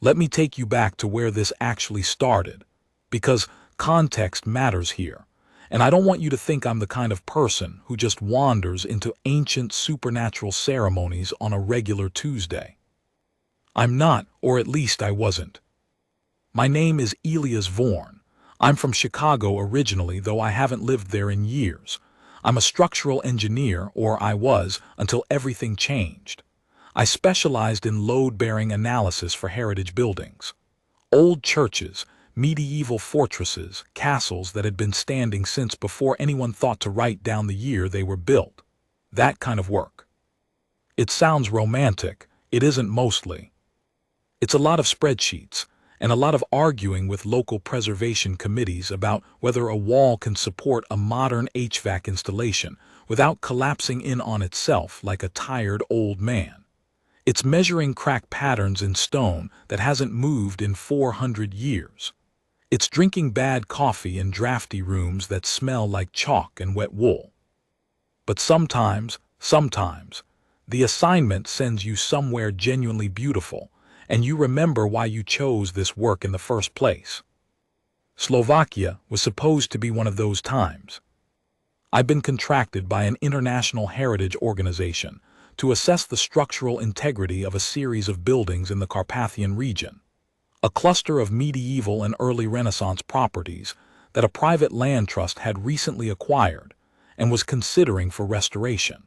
Let me take you back to where this actually started, because context matters here, and I don't want you to think I'm the kind of person who just wanders into ancient supernatural ceremonies on a regular Tuesday. I'm not, or at least I wasn't. My name is Elias Vorn. I'm from Chicago originally, though I haven't lived there in years. I'm a structural engineer, or I was, until everything changed. I specialized in load-bearing analysis for heritage buildings. Old churches, medieval fortresses, castles that had been standing since before anyone thought to write down the year they were built. That kind of work. It sounds romantic. It isn't mostly. It's a lot of spreadsheets, and a lot of arguing with local preservation committees about whether a wall can support a modern HVAC installation without collapsing in on itself like a tired old man. It's measuring crack patterns in stone that hasn't moved in 400 years. It's drinking bad coffee in drafty rooms that smell like chalk and wet wool. But sometimes, the assignment sends you somewhere genuinely beautiful, and you remember why you chose this work in the first place. Slovakia was supposed to be one of those times. I've been contracted by an international heritage organization to assess the structural integrity of a series of buildings in the Carpathian region, a cluster of medieval and early Renaissance properties that a private land trust had recently acquired and was considering for restoration.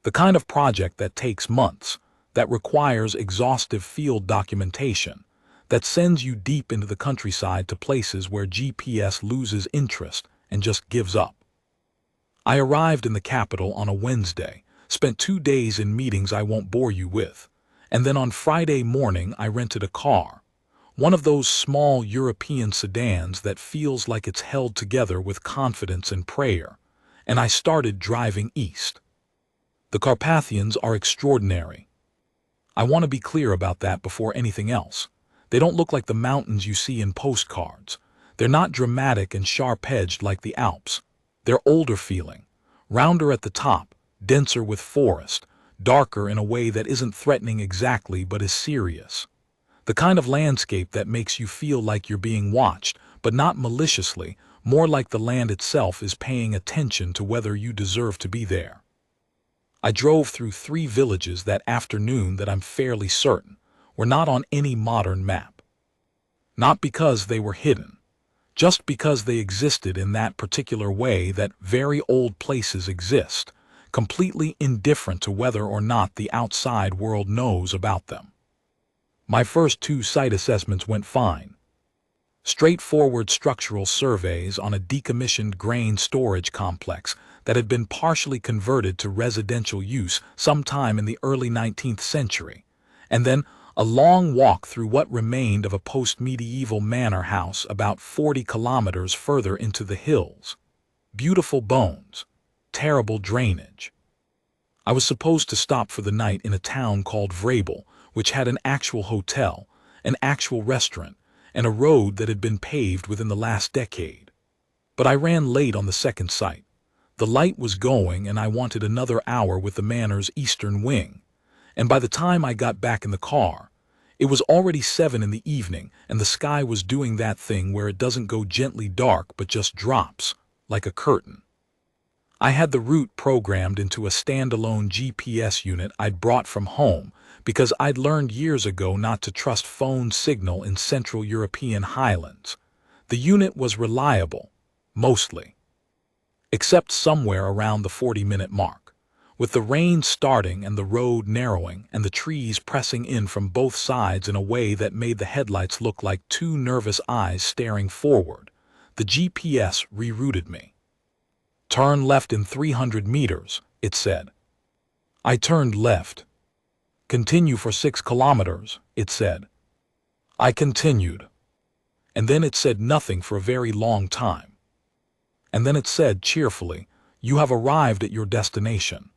The kind of project that takes months, that requires exhaustive field documentation, that sends you deep into the countryside to places where GPS loses interest and just gives up. I arrived in the capital on a Wednesday, spent 2 days in meetings I won't bore you with, and then on Friday morning I rented a car, one of those small European sedans that feels like it's held together with confidence and prayer, and I started driving east. The Carpathians are extraordinary. I want to be clear about that before anything else. They don't look like the mountains you see in postcards. They're not dramatic and sharp-edged like the Alps. They're older feeling, rounder at the top, denser with forest, darker in a way that isn't threatening exactly but is serious. The kind of landscape that makes you feel like you're being watched, but not maliciously, more like the land itself is paying attention to whether you deserve to be there. I drove through 3 villages that afternoon that I'm fairly certain were not on any modern map. Not because they were hidden, just because they existed in that particular way that very old places exist, completely indifferent to whether or not the outside world knows about them. My first 2 site assessments went fine. Straightforward structural surveys on a decommissioned grain storage complex that had been partially converted to residential use sometime in the early 19th century, and then a long walk through what remained of a post-medieval manor house about 40 kilometers further into the hills. Beautiful bones, terrible drainage. I was supposed to stop for the night in a town called Vrabel, which had an actual hotel, an actual restaurant, and a road that had been paved within the last decade. But I ran late on the second site. The light was going and I wanted another hour with the manor's eastern wing, and by the time I got back in the car, it was already 7 in the evening and the sky was doing that thing where it doesn't go gently dark but just drops, like a curtain. I had the route programmed into a standalone GPS unit I'd brought from home because I'd learned years ago not to trust phone signal in Central European highlands. The unit was reliable, mostly. Except somewhere around the 40-minute mark, with the rain starting and the road narrowing and the trees pressing in from both sides in a way that made the headlights look like 2 nervous eyes staring forward. The GPS rerouted me. "Turn left in 300 meters, it said. I turned left. "Continue for 6 kilometers, it said. I continued. And then it said nothing for a very long time. And then it said cheerfully, "You have arrived at your destination."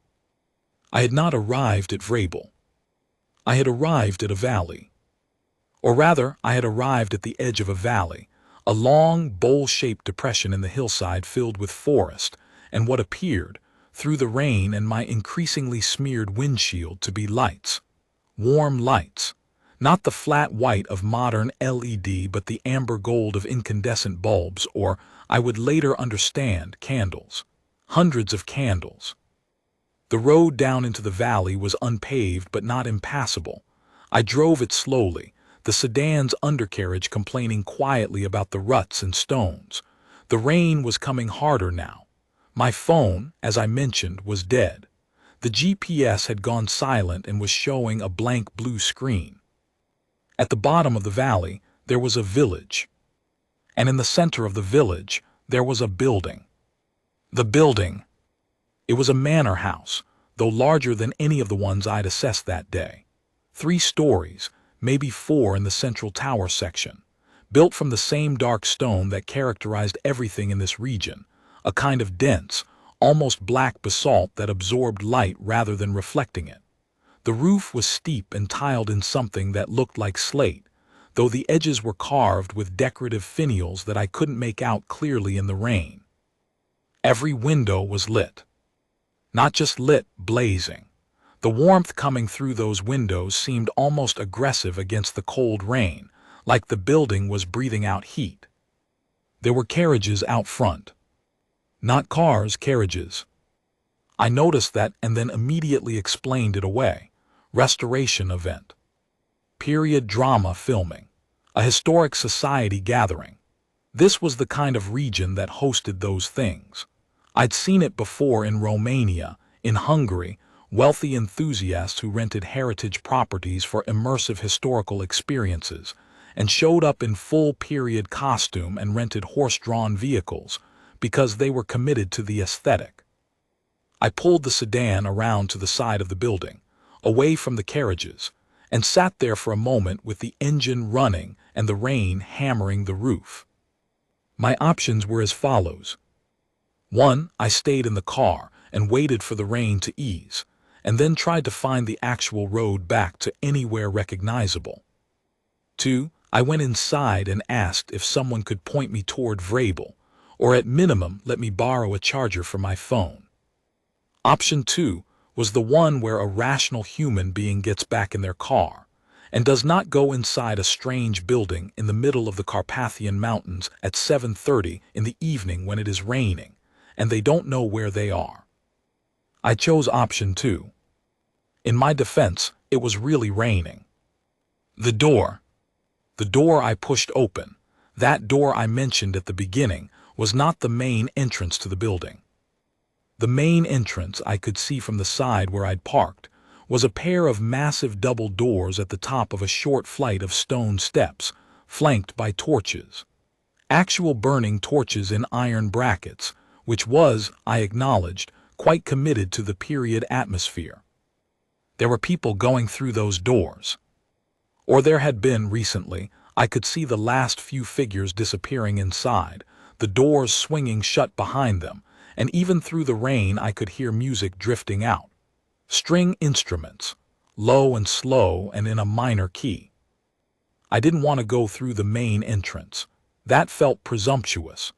I had not arrived at Vrabel. I had arrived at a valley. Or rather, I had arrived at the edge of a valley, a long, bowl-shaped depression in the hillside filled with forest, and what appeared, through the rain and my increasingly smeared windshield, to be lights. Warm lights. Not the flat white of modern LED, but the amber gold of incandescent bulbs, or, I would later understand, candles. Hundreds of candles. The road down into the valley was unpaved but not impassable. I drove it slowly, the sedan's undercarriage complaining quietly about the ruts and stones. The rain was coming harder now. My phone, as I mentioned, was dead. The GPS had gone silent and was showing a blank blue screen. At the bottom of the valley, there was a village. And in the center of the village, there was a building. The building. It was a manor house, though larger than any of the ones I'd assessed that day. 3 stories, maybe 4 in the central tower section, built from the same dark stone that characterized everything in this region, a kind of dense, almost black basalt that absorbed light rather than reflecting it. The roof was steep and tiled in something that looked like slate, though the edges were carved with decorative finials that I couldn't make out clearly in the rain. Every window was lit. Not just lit, blazing. The warmth coming through those windows seemed almost aggressive against the cold rain, like the building was breathing out heat. There were carriages out front. Not cars, carriages. I noticed that and then immediately explained it away. Restoration event. Period drama filming. A historic society gathering. This was the kind of region that hosted those things. I'd seen it before in Romania, in Hungary, wealthy enthusiasts who rented heritage properties for immersive historical experiences, and showed up in full period costume and rented horse-drawn vehicles, because they were committed to the aesthetic. I pulled the sedan around to the side of the building, away from the carriages, and sat there for a moment with the engine running and the rain hammering the roof. My options were as follows. 1, I stayed in the car and waited for the rain to ease, and then tried to find the actual road back to anywhere recognizable. 2, I went inside and asked if someone could point me toward Vrabel, or at minimum let me borrow a charger for my phone. Option 2 was the one where a rational human being gets back in their car and does not go inside a strange building in the middle of the Carpathian Mountains at 7:30 in the evening when it is raining, and they don't know where they are. I chose option 2. In my defense, it was really raining. The door I pushed open, that door I mentioned at the beginning, was not the main entrance to the building. The main entrance I could see from the side where I'd parked was a pair of massive double doors at the top of a short flight of stone steps, flanked by torches. Actual burning torches in iron brackets, which was, I acknowledged, quite committed to the period atmosphere. There were people going through those doors. Or there had been recently. I could see the last few figures disappearing inside, the doors swinging shut behind them, and even through the rain I could hear music drifting out. String instruments, low and slow and in a minor key. I didn't want to go through the main entrance. That felt presumptuous.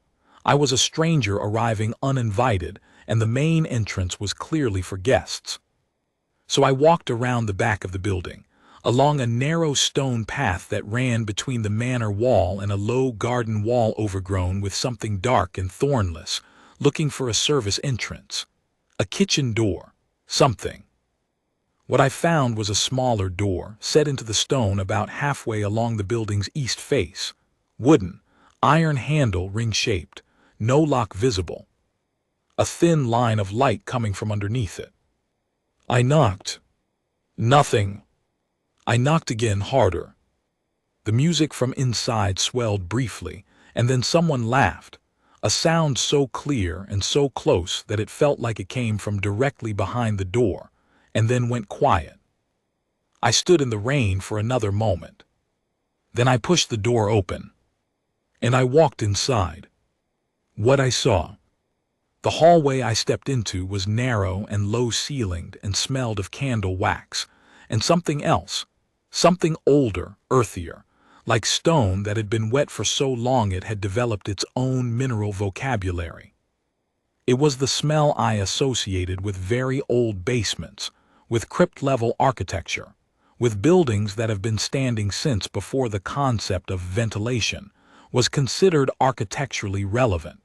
I was a stranger arriving uninvited, and the main entrance was clearly for guests. So I walked around the back of the building, along a narrow stone path that ran between the manor wall and a low garden wall overgrown with something dark and thornless, looking for a service entrance. A kitchen door. Something. What I found was a smaller door, set into the stone about halfway along the building's east face. Wooden, iron handle ring-shaped, no lock visible. A thin line of light coming from underneath it. I knocked. Nothing. I knocked again harder. The music from inside swelled briefly, and then someone laughed, a sound so clear and so close that it felt like it came from directly behind the door, and then went quiet. I stood in the rain for another moment. Then I pushed the door open, and I walked inside. What I saw. The hallway I stepped into was narrow and low-ceilinged and smelled of candle wax, and something else, something older, earthier, like stone that had been wet for so long it had developed its own mineral vocabulary. It was the smell I associated with very old basements, with crypt-level architecture, with buildings that have been standing since before the concept of ventilation was considered architecturally relevant.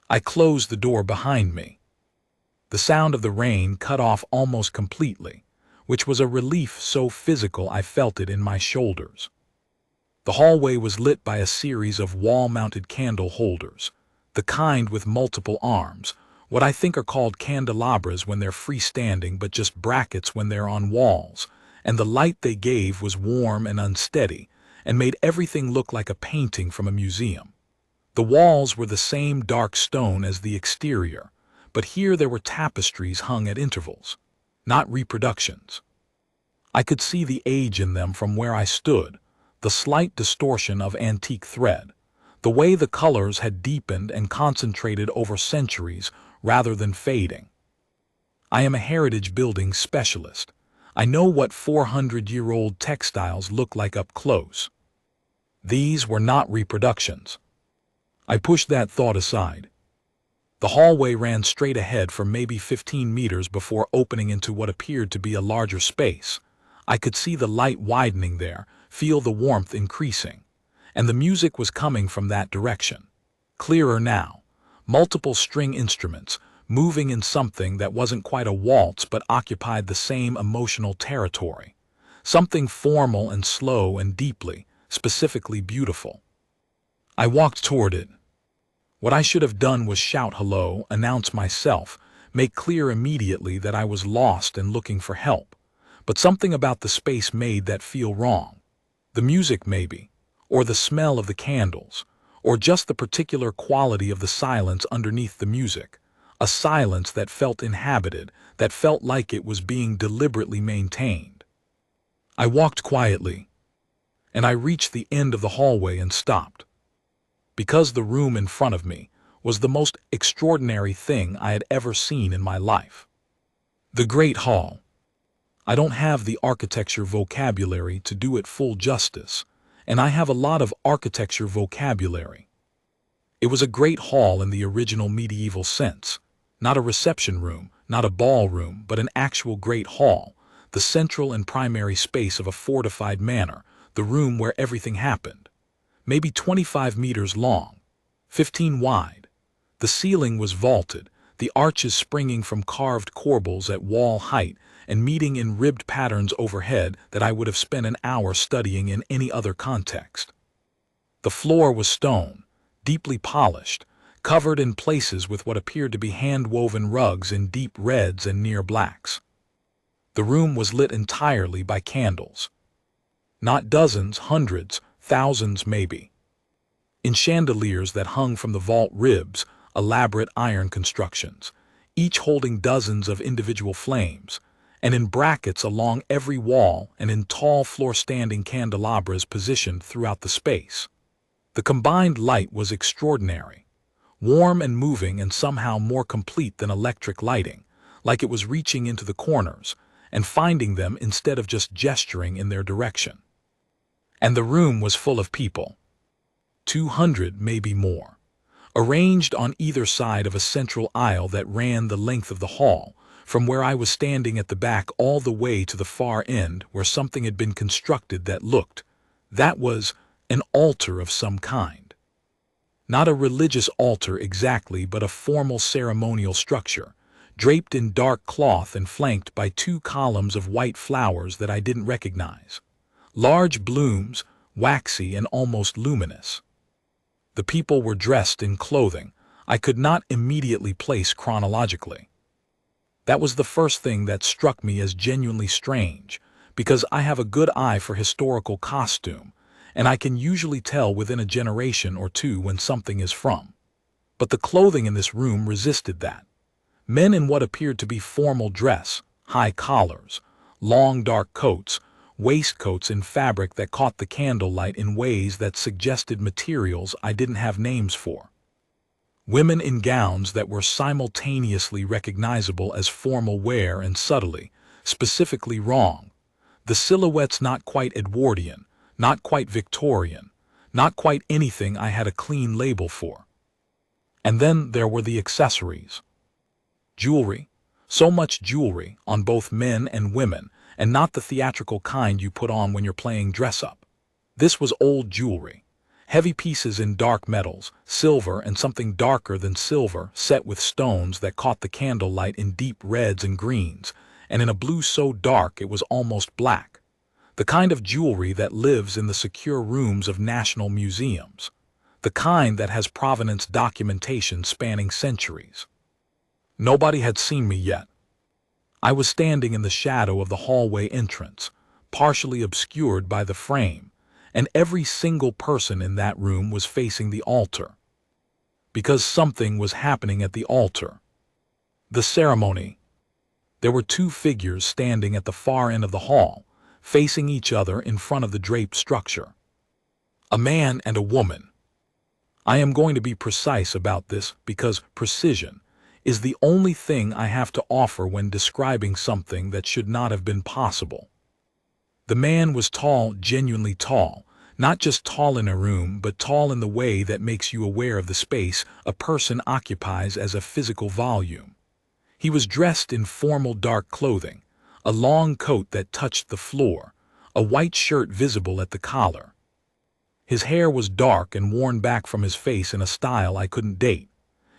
I closed the door behind me. The sound of the rain cut off almost completely, which was a relief so physical I felt it in my shoulders. The hallway was lit by a series of wall-mounted candle holders, the kind with multiple arms, what I think are called candelabras when they're freestanding but just brackets when they're on walls, and the light they gave was warm and unsteady and made everything look like a painting from a museum. The walls were the same dark stone as the exterior, but here there were tapestries hung at intervals, not reproductions. I could see the age in them from where I stood, the slight distortion of antique thread, the way the colors had deepened and concentrated over centuries rather than fading. I am a heritage building specialist. I know what 400-year-old textiles look like up close. These were not reproductions. I pushed that thought aside. The hallway ran straight ahead for maybe 15 meters before opening into what appeared to be a larger space. I could see the light widening there, feel the warmth increasing, and the music was coming from that direction. Clearer now, multiple string instruments, moving in something that wasn't quite a waltz but occupied the same emotional territory. Something formal and slow and deeply, specifically beautiful. I walked toward it. What I should have done was shout hello, announce myself, make clear immediately that I was lost and looking for help. But something about the space made that feel wrong. The music maybe, or the smell of the candles, or just the particular quality of the silence underneath the music. A silence that felt inhabited, that felt like it was being deliberately maintained. I walked quietly, and I reached the end of the hallway and stopped. Because the room in front of me was the most extraordinary thing I had ever seen in my life. The Great Hall. I don't have the architecture vocabulary to do it full justice, and I have a lot of architecture vocabulary. It was a great hall in the original medieval sense, not a reception room, not a ballroom, but an actual great hall, the central and primary space of a fortified manor, the room where everything happened. Maybe 25 meters long, 15 wide. The ceiling was vaulted, the arches springing from carved corbels at wall height and meeting in ribbed patterns overhead that I would have spent an hour studying in any other context. The floor was stone, deeply polished, covered in places with what appeared to be hand-woven rugs in deep reds and near blacks. The room was lit entirely by candles. Not dozens, hundreds, thousands maybe. In chandeliers that hung from the vault ribs, elaborate iron constructions, each holding dozens of individual flames, and in brackets along every wall and in tall floor-standing candelabras positioned throughout the space. The combined light was extraordinary, warm and moving and somehow more complete than electric lighting, like it was reaching into the corners and finding them instead of just gesturing in their direction. And the room was full of people. 200, maybe more, arranged on either side of a central aisle that ran the length of the hall, from where I was standing at the back all the way to the far end where something had been constructed that was an altar of some kind. Not a religious altar exactly, but a formal ceremonial structure, draped in dark cloth and flanked by 2 columns of white flowers that I didn't recognize. Large blooms, waxy and almost luminous. The people were dressed in clothing I could not immediately place chronologically. That was the first thing that struck me as genuinely strange, because I have a good eye for historical costume, and I can usually tell within a generation or two when something is from. But the clothing in this room resisted that. Men in what appeared to be formal dress, high collars, long dark coats, waistcoats in fabric that caught the candlelight in ways that suggested materials I didn't have names for. Women in gowns that were simultaneously recognizable as formal wear and subtly, specifically wrong. The silhouettes not quite Edwardian, not quite Victorian, not quite anything I had a clean label for. And then there were the accessories. Jewelry, so much jewelry on both men and women, and not the theatrical kind you put on when you're playing dress-up. This was old jewelry. Heavy pieces in dark metals, silver and something darker than silver, set with stones that caught the candlelight in deep reds and greens, and in a blue so dark it was almost black. The kind of jewelry that lives in the secure rooms of national museums. The kind that has provenance documentation spanning centuries. Nobody had seen me yet. I was standing in the shadow of the hallway entrance, partially obscured by the frame, and every single person in that room was facing the altar. Because something was happening at the altar. The ceremony. There were two figures standing at the far end of the hall, facing each other in front of the draped structure. A man and a woman. I am going to be precise about this because precision is the only thing I have to offer when describing something that should not have been possible. The man was tall, genuinely tall, not just tall in a room, but tall in the way that makes you aware of the space a person occupies as a physical volume. He was dressed in formal dark clothing, a long coat that touched the floor, a white shirt visible at the collar. His hair was dark and worn back from his face in a style I couldn't date.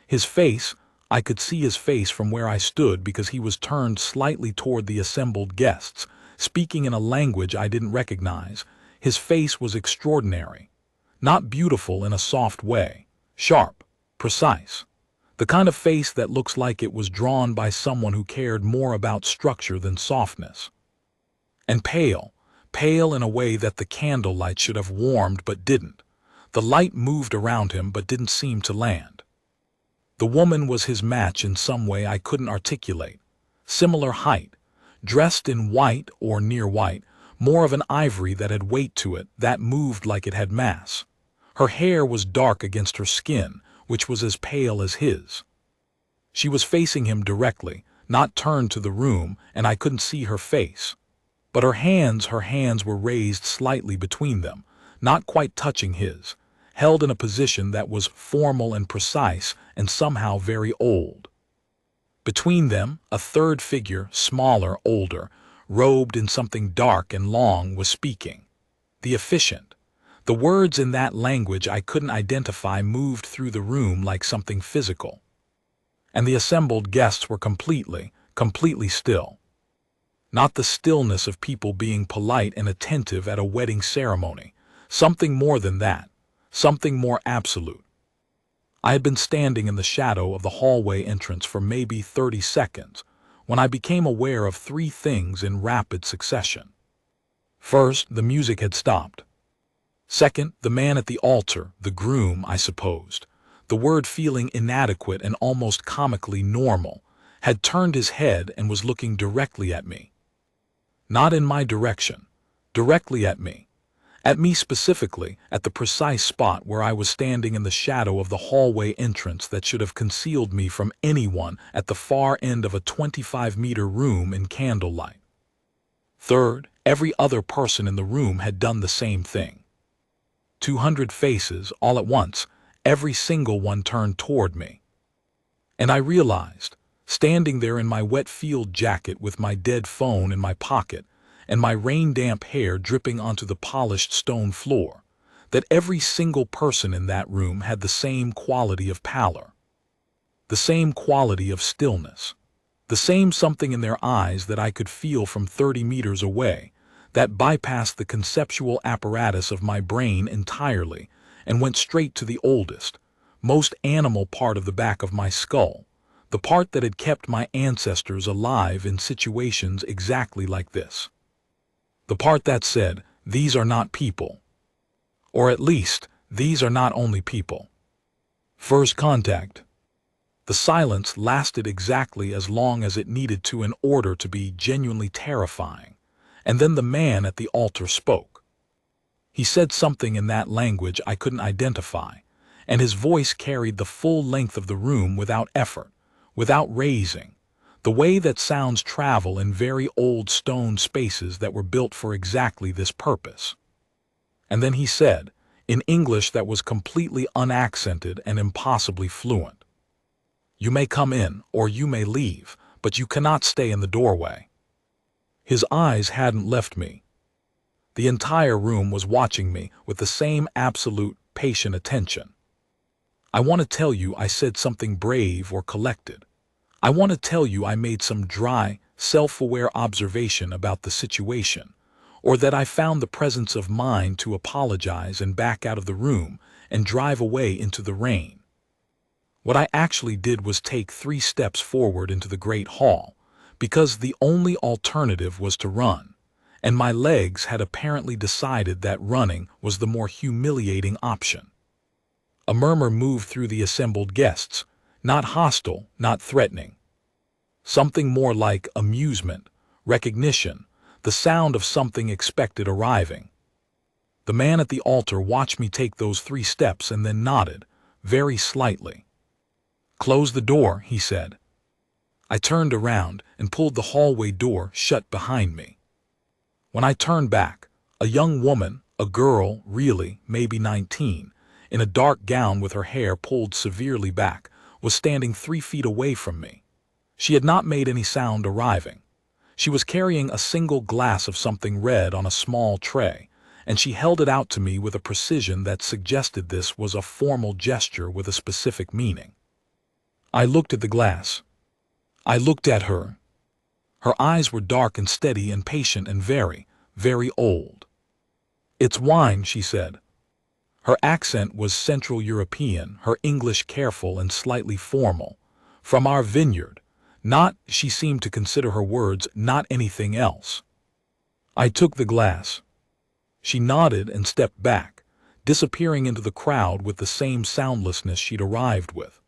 His face, I could see his face from where I stood because he was turned slightly toward the assembled guests, speaking in a language I didn't recognize. His face was extraordinary. Not beautiful in a soft way, sharp, precise. The kind of face that looks like it was drawn by someone who cared more about structure than softness. And pale, pale in a way that the candlelight should have warmed but didn't. The light moved around him but didn't seem to land. The woman was his match in some way I couldn't articulate. Similar height, dressed in white or near white, more of an ivory that had weight to it, that moved like it had mass. Her hair was dark against her skin, which was as pale as his. She was facing him directly, not turned to the room, and I couldn't see her face. But her hands were raised slightly between them, not quite touching his, held in a position that was formal and precise and somehow very old. Between them, a third figure, smaller, older, robed in something dark and long, was speaking. The officiant. The words in that language I couldn't identify moved through the room like something physical. And the assembled guests were completely still. Not the stillness of people being polite and attentive at a wedding ceremony. Something more than that. Something more absolute. I had been standing in the shadow of the hallway entrance for maybe 30 seconds when I became aware of three things in rapid succession. First, the music had stopped. Second, the man at the altar, the groom, I supposed, the word feeling inadequate and almost comically normal, had turned his head and was looking directly at me. Not in my direction, directly at me. At me specifically, at the precise spot where I was standing in the shadow of the hallway entrance that should have concealed me from anyone at the far end of a 25-meter room in candlelight. Third, every other person in the room had done the same thing. 200 faces, all at once, every single one turned toward me. And I realized, standing there in my wet field jacket with my dead phone in my pocket, and my rain-damp hair dripping onto the polished stone floor, that every single person in that room had the same quality of pallor, the same quality of stillness, the same something in their eyes that I could feel from 30 meters away, that bypassed the conceptual apparatus of my brain entirely and went straight to the oldest, most animal part of the back of my skull, the part that had kept my ancestors alive in situations exactly like this. The part that said, these are not people. Or at least, these are not only people. First contact. The silence lasted exactly as long as it needed to in order to be genuinely terrifying, and then the man at the altar spoke. He said something in that language I couldn't identify, and his voice carried the full length of the room without effort, without raising, the way that sounds travel in very old stone spaces that were built for exactly this purpose. And then he said, in English that was completely unaccented and impossibly fluent, "You may come in, or you may leave, but you cannot stay in the doorway." His eyes hadn't left me. The entire room was watching me with the same absolute, patient attention. I want to tell you I said something brave or collected. I want to tell you I made some dry, self-aware observation about the situation, or that I found the presence of mind to apologize and back out of the room and drive away into the rain. What I actually did was take 3 steps forward into the great hall, because the only alternative was to run, and my legs had apparently decided that running was the more humiliating option. A murmur moved through the assembled guests, not hostile, not threatening. Something more like amusement, recognition, the sound of something expected arriving. The man at the altar watched me take those 3 steps and then nodded, very slightly. "Close the door," he said. I turned around and pulled the hallway door shut behind me. When I turned back, a young woman, a girl, really, maybe 19, in a dark gown with her hair pulled severely back, was standing 3 feet away from me. She had not made any sound arriving. She was carrying a single glass of something red on a small tray, and she held it out to me with a precision that suggested this was a formal gesture with a specific meaning. I looked at the glass. I looked at her. Her eyes were dark and steady and patient and very, very old. "It's wine," she said. Her accent was Central European, her English careful and slightly formal. "From our vineyard. Not," she seemed to consider her words, "not anything else." I took the glass. She nodded and stepped back, disappearing into the crowd with the same soundlessness she'd arrived with.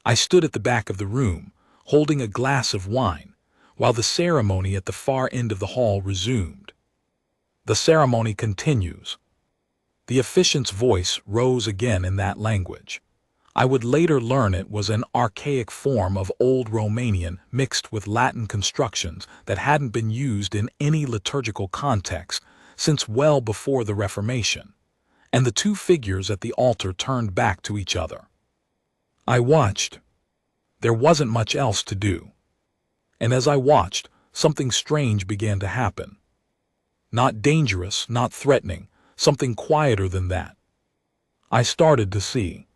I stood at the back of the room, holding a glass of wine, while the ceremony at the far end of the hall resumed. "The ceremony continues." The officiant's voice rose again in that language. I would later learn it was an archaic form of Old Romanian mixed with Latin constructions that hadn't been used in any liturgical context since well before the Reformation, and the 2 figures at the altar turned back to each other. I watched. There wasn't much else to do. And as I watched, something strange began to happen. Not dangerous, not threatening, something quieter than that. I started to see.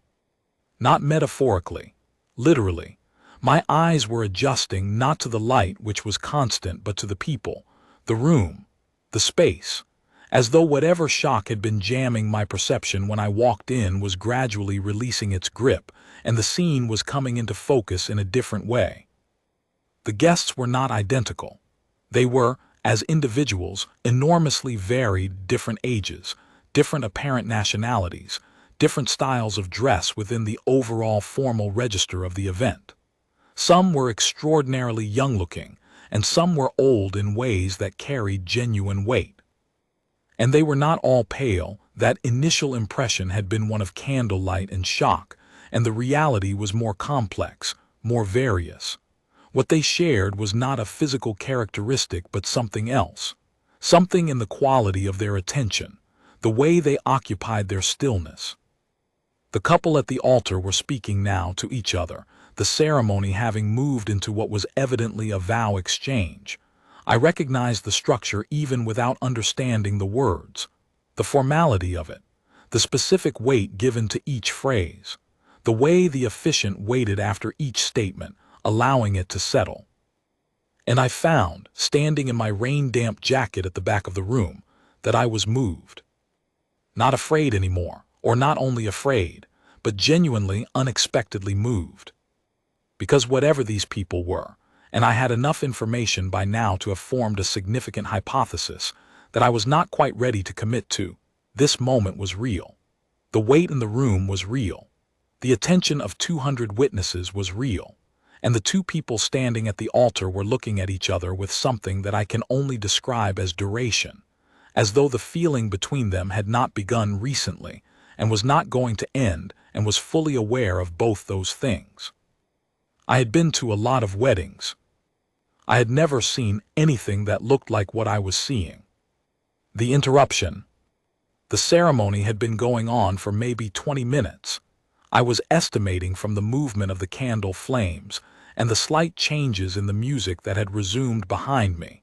Not metaphorically, literally. My eyes were adjusting not to the light which was constant but to the people, the room, the space, as though whatever shock had been jamming my perception when I walked in was gradually releasing its grip, and the scene was coming into focus in a different way. The guests were not identical. They were, as individuals, enormously varied, different ages, different apparent nationalities, different styles of dress within the overall formal register of the event. Some were extraordinarily young-looking, and some were old in ways that carried genuine weight. And they were not all pale. That initial impression had been one of candlelight and shock, and the reality was more complex, more various. What they shared was not a physical characteristic but something else, something in the quality of their attention, the way they occupied their stillness. The couple at the altar were speaking now to each other, the ceremony having moved into what was evidently a vow exchange. I recognized the structure even without understanding the words, the formality of it, the specific weight given to each phrase, the way the officiant waited after each statement, allowing it to settle. And I found, standing in my rain-damp jacket at the back of the room, that I was moved. Not afraid anymore, or not only afraid, but genuinely, unexpectedly moved. Because whatever these people were, and I had enough information by now to have formed a significant hypothesis that I was not quite ready to commit to, this moment was real. The weight in the room was real. The attention of 200 witnesses was real. And the 2 people standing at the altar were looking at each other with something that I can only describe as duration, as though the feeling between them had not begun recently and was not going to end, and was fully aware of both those things. I had been to a lot of weddings. I had never seen anything that looked like what I was seeing. The interruption. The ceremony had been going on for maybe 20 minutes. I was estimating from the movement of the candle flames and the slight changes in the music that had resumed behind me,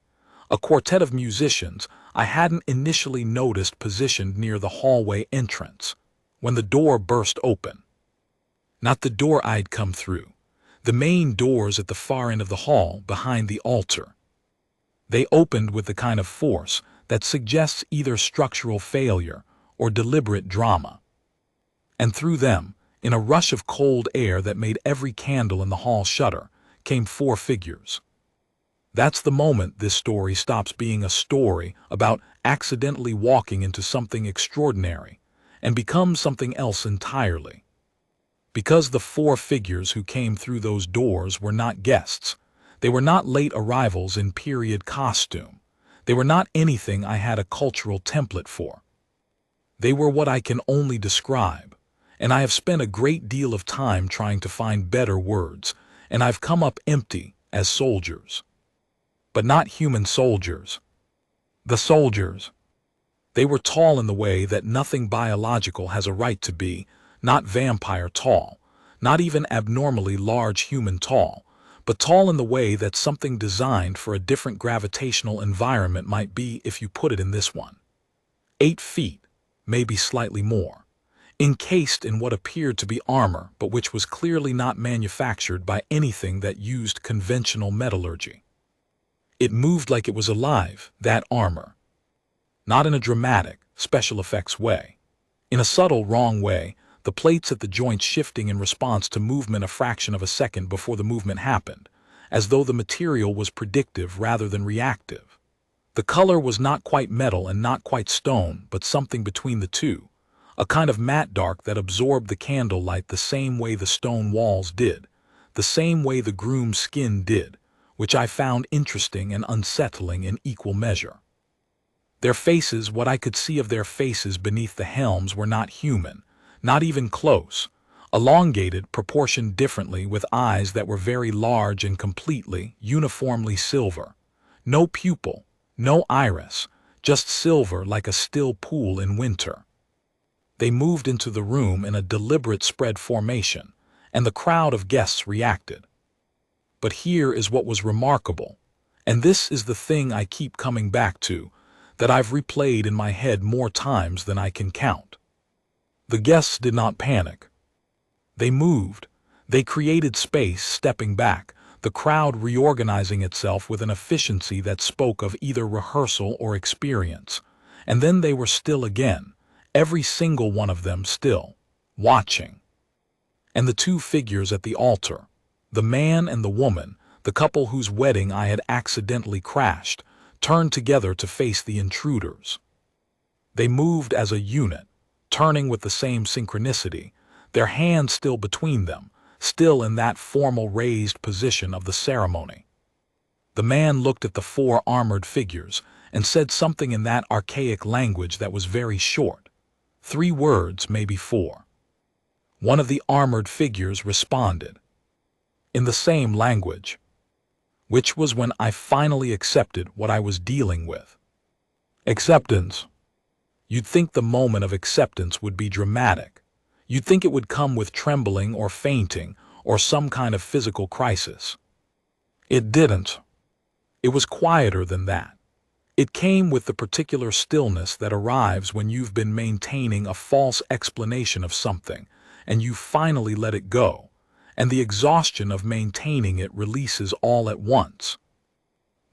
A quartet of musicians I hadn't initially noticed positioned near the hallway entrance, when the door burst open. Not the door I'd come through, the main doors at the far end of the hall behind the altar. They opened with the kind of force that suggests either structural failure or deliberate drama. And through them, in a rush of cold air that made every candle in the hall shudder, came 4 figures. That's the moment this story stops being a story about accidentally walking into something extraordinary and becomes something else entirely. Because the 4 figures who came through those doors were not guests. They were not late arrivals in period costume. They were not anything I had a cultural template for. They were what I can only describe, and I have spent a great deal of time trying to find better words, and I've come up empty as soldiers. But not human soldiers. The soldiers. They were tall in the way that nothing biological has a right to be, not vampire tall, not even abnormally large human tall, but tall in the way that something designed for a different gravitational environment might be if you put it in this one. 8 feet, maybe slightly more, encased in what appeared to be armor but which was clearly not manufactured by anything that used conventional metallurgy. It moved like it was alive, that armor. Not in a dramatic, special effects way. In a subtle, wrong way, the plates at the joints shifting in response to movement a fraction of a second before the movement happened, as though the material was predictive rather than reactive. The color was not quite metal and not quite stone, but something between the two, a kind of matte dark that absorbed the candle light the same way the stone walls did, the same way the groom's skin did, which I found interesting and unsettling in equal measure. Their faces, what I could see of their faces beneath the helms, were not human, not even close, elongated, proportioned differently, with eyes that were very large and completely, uniformly silver. No pupil, no iris, just silver like a still pool in winter. They moved into the room in a deliberate spread formation, and the crowd of guests reacted. But here is what was remarkable, and this is the thing I keep coming back to, that I've replayed in my head more times than I can count. The guests did not panic. They moved. They created space, stepping back, the crowd reorganizing itself with an efficiency that spoke of either rehearsal or experience. And then they were still again, every single one of them still, watching. And the 2 figures at the altar, the man and the woman, the couple whose wedding I had accidentally crashed, turned together to face the intruders. They moved as a unit, turning with the same synchronicity, their hands still between them, still in that formal raised position of the ceremony. The man looked at the 4 armored figures and said something in that archaic language that was very short. 3 words, maybe 4. One of the armored figures responded, in the same language, which was when I finally accepted what I was dealing with. Acceptance. You'd think the moment of acceptance would be dramatic. You'd think it would come with trembling or fainting or some kind of physical crisis. It didn't. It was quieter than that. It came with the particular stillness that arrives when you've been maintaining a false explanation of something, and you finally let it go, and the exhaustion of maintaining it releases all at once.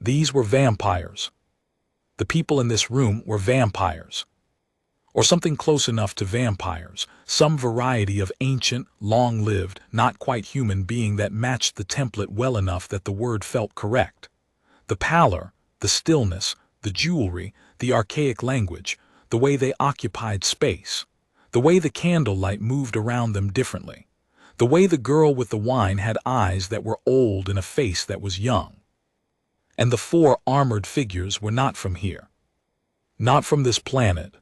These were vampires. The people in this room were vampires. Or something close enough to vampires, some variety of ancient, long-lived, not quite human being that matched the template well enough that the word felt correct. The pallor, the stillness, the jewelry, the archaic language, the way they occupied space, the way the candlelight moved around them differently, the way the girl with the wine had eyes that were old and a face that was young. And the 4 armored figures were not from here. Not from this planet.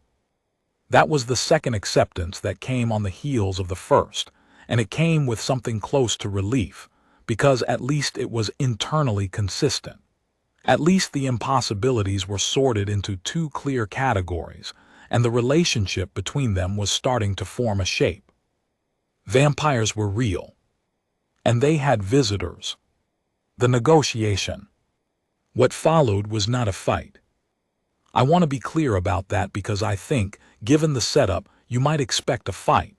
That was the second acceptance that came on the heels of the first, and it came with something close to relief, because at least it was internally consistent. At least the impossibilities were sorted into 2 clear categories, and the relationship between them was starting to form a shape. Vampires were real, and they had visitors. The negotiation. What followed was not a fight. I want to be clear about that because I think, given the setup, you might expect a fight.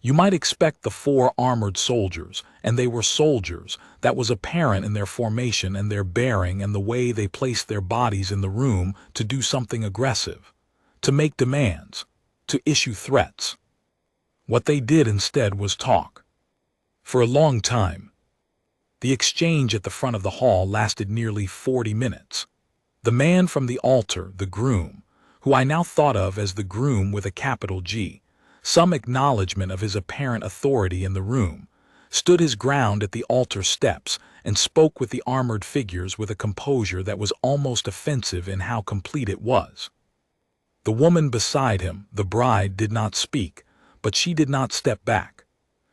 You might expect the 4 armored soldiers, and they were soldiers. That was apparent in their formation and their bearing and the way they placed their bodies in the room, to do something aggressive, to make demands, to issue threats. What they did instead was talk. For a long time. The exchange at the front of the hall lasted nearly 40 minutes. The man from the altar, the groom, who I now thought of as the groom with a capital G, some acknowledgement of his apparent authority in the room, stood his ground at the altar steps and spoke with the armored figures with a composure that was almost offensive in how complete it was. The woman beside him, the bride, did not speak, but she did not step back.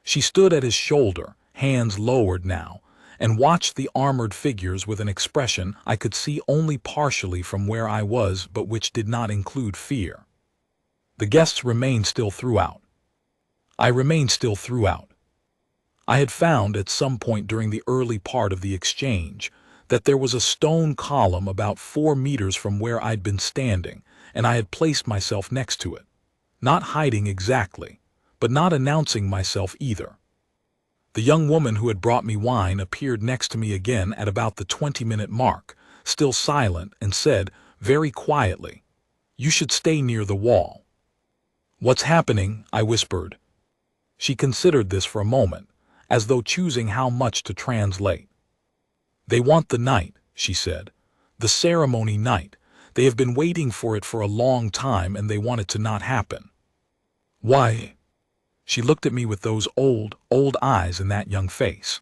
She stood at his shoulder, hands lowered now, and watched the armored figures with an expression I could see only partially from where I was, but which did not include fear. The guests remained still throughout. I remained still throughout. I had found at some point during the early part of the exchange that there was a stone column about 4 meters from where I'd been standing, and I had placed myself next to it, not hiding exactly, but not announcing myself either. The young woman who had brought me wine appeared next to me again at about the 20-minute mark, still silent, and said, very quietly, "You should stay near the wall." "What's happening?" I whispered. She considered this for a moment, as though choosing how much to translate. "They want the night," she said. "The ceremony night. They have been waiting for it for a long time, and they want it to not happen." "Why?" She looked at me with those old eyes in that young face.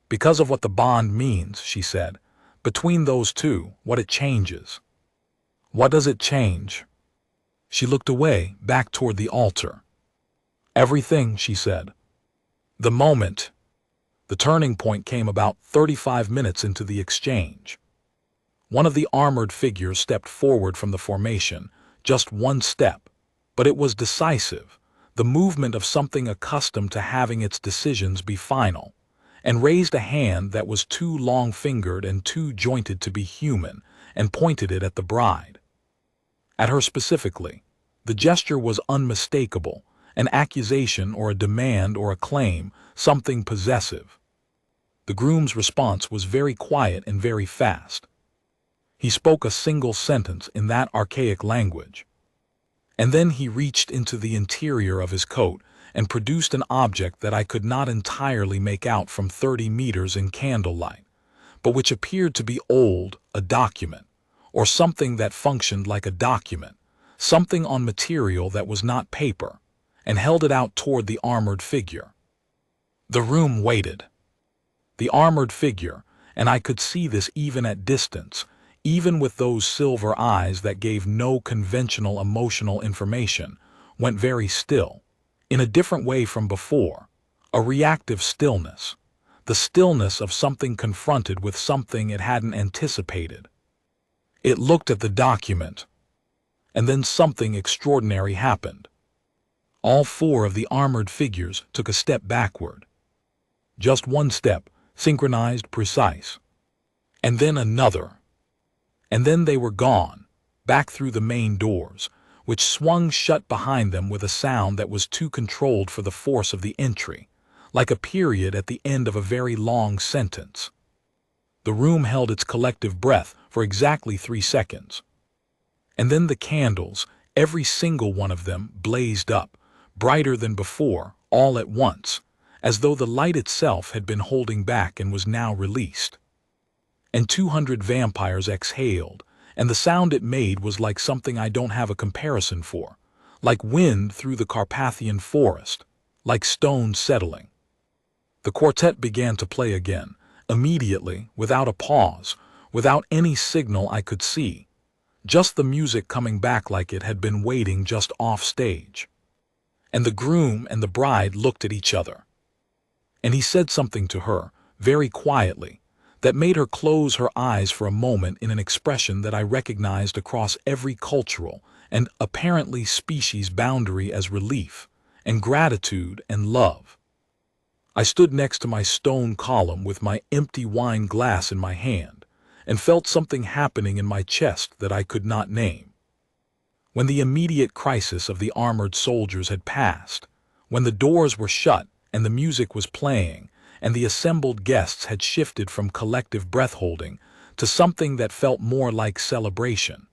"Because of what the bond means," she said. "Between those two, what it changes." "What does it change?" She looked away, back toward the altar. "Everything," she said. The moment. The turning point came about 35 minutes into the exchange. One of the armored figures stepped forward from the formation, just one step, but it was decisive, the movement of something accustomed to having its decisions be final, and raised a hand that was too long-fingered and too jointed to be human, and pointed it at the bride. At her specifically. The gesture was unmistakable, an accusation or a demand or a claim, something possessive. The groom's response was very quiet and very fast. He spoke a single sentence in that archaic language. And then he reached into the interior of his coat and produced an object that I could not entirely make out from 30 meters in candlelight, but which appeared to be old, a document, or something that functioned like a document, something on material that was not paper, and held it out toward the armored figure. The room waited. The armored figure, and I could see this even at distance, even with those silver eyes that gave no conventional emotional information, went very still, in a different way from before, a reactive stillness, the stillness of something confronted with something it hadn't anticipated. It looked at the document, and then something extraordinary happened. All 4 of the armored figures took a step backward. Just one step, synchronized, precise. And then another. And then they were gone, back through the main doors, which swung shut behind them with a sound that was too controlled for the force of the entry, like a period at the end of a very long sentence. The room held its collective breath for exactly 3 seconds. And then the candles, every single one of them, blazed up, brighter than before, all at once, as though the light itself had been holding back and was now released. And 200 vampires exhaled, and the sound it made was like something I don't have a comparison for, like wind through the Carpathian forest, like stones settling. The quartet began to play again, immediately, without a pause, without any signal I could see, just the music coming back like it had been waiting just off stage. And the groom and the bride looked at each other. And he said something to her, very quietly, that made her close her eyes for a moment in an expression that I recognized across every cultural and apparently species boundary as relief and gratitude and love. I stood next to my stone column with my empty wine glass in my hand, and felt something happening in my chest that I could not name. When the immediate crisis of the armored soldiers had passed, when the doors were shut and the music was playing, and the assembled guests had shifted from collective breath-holding to something that felt more like celebration,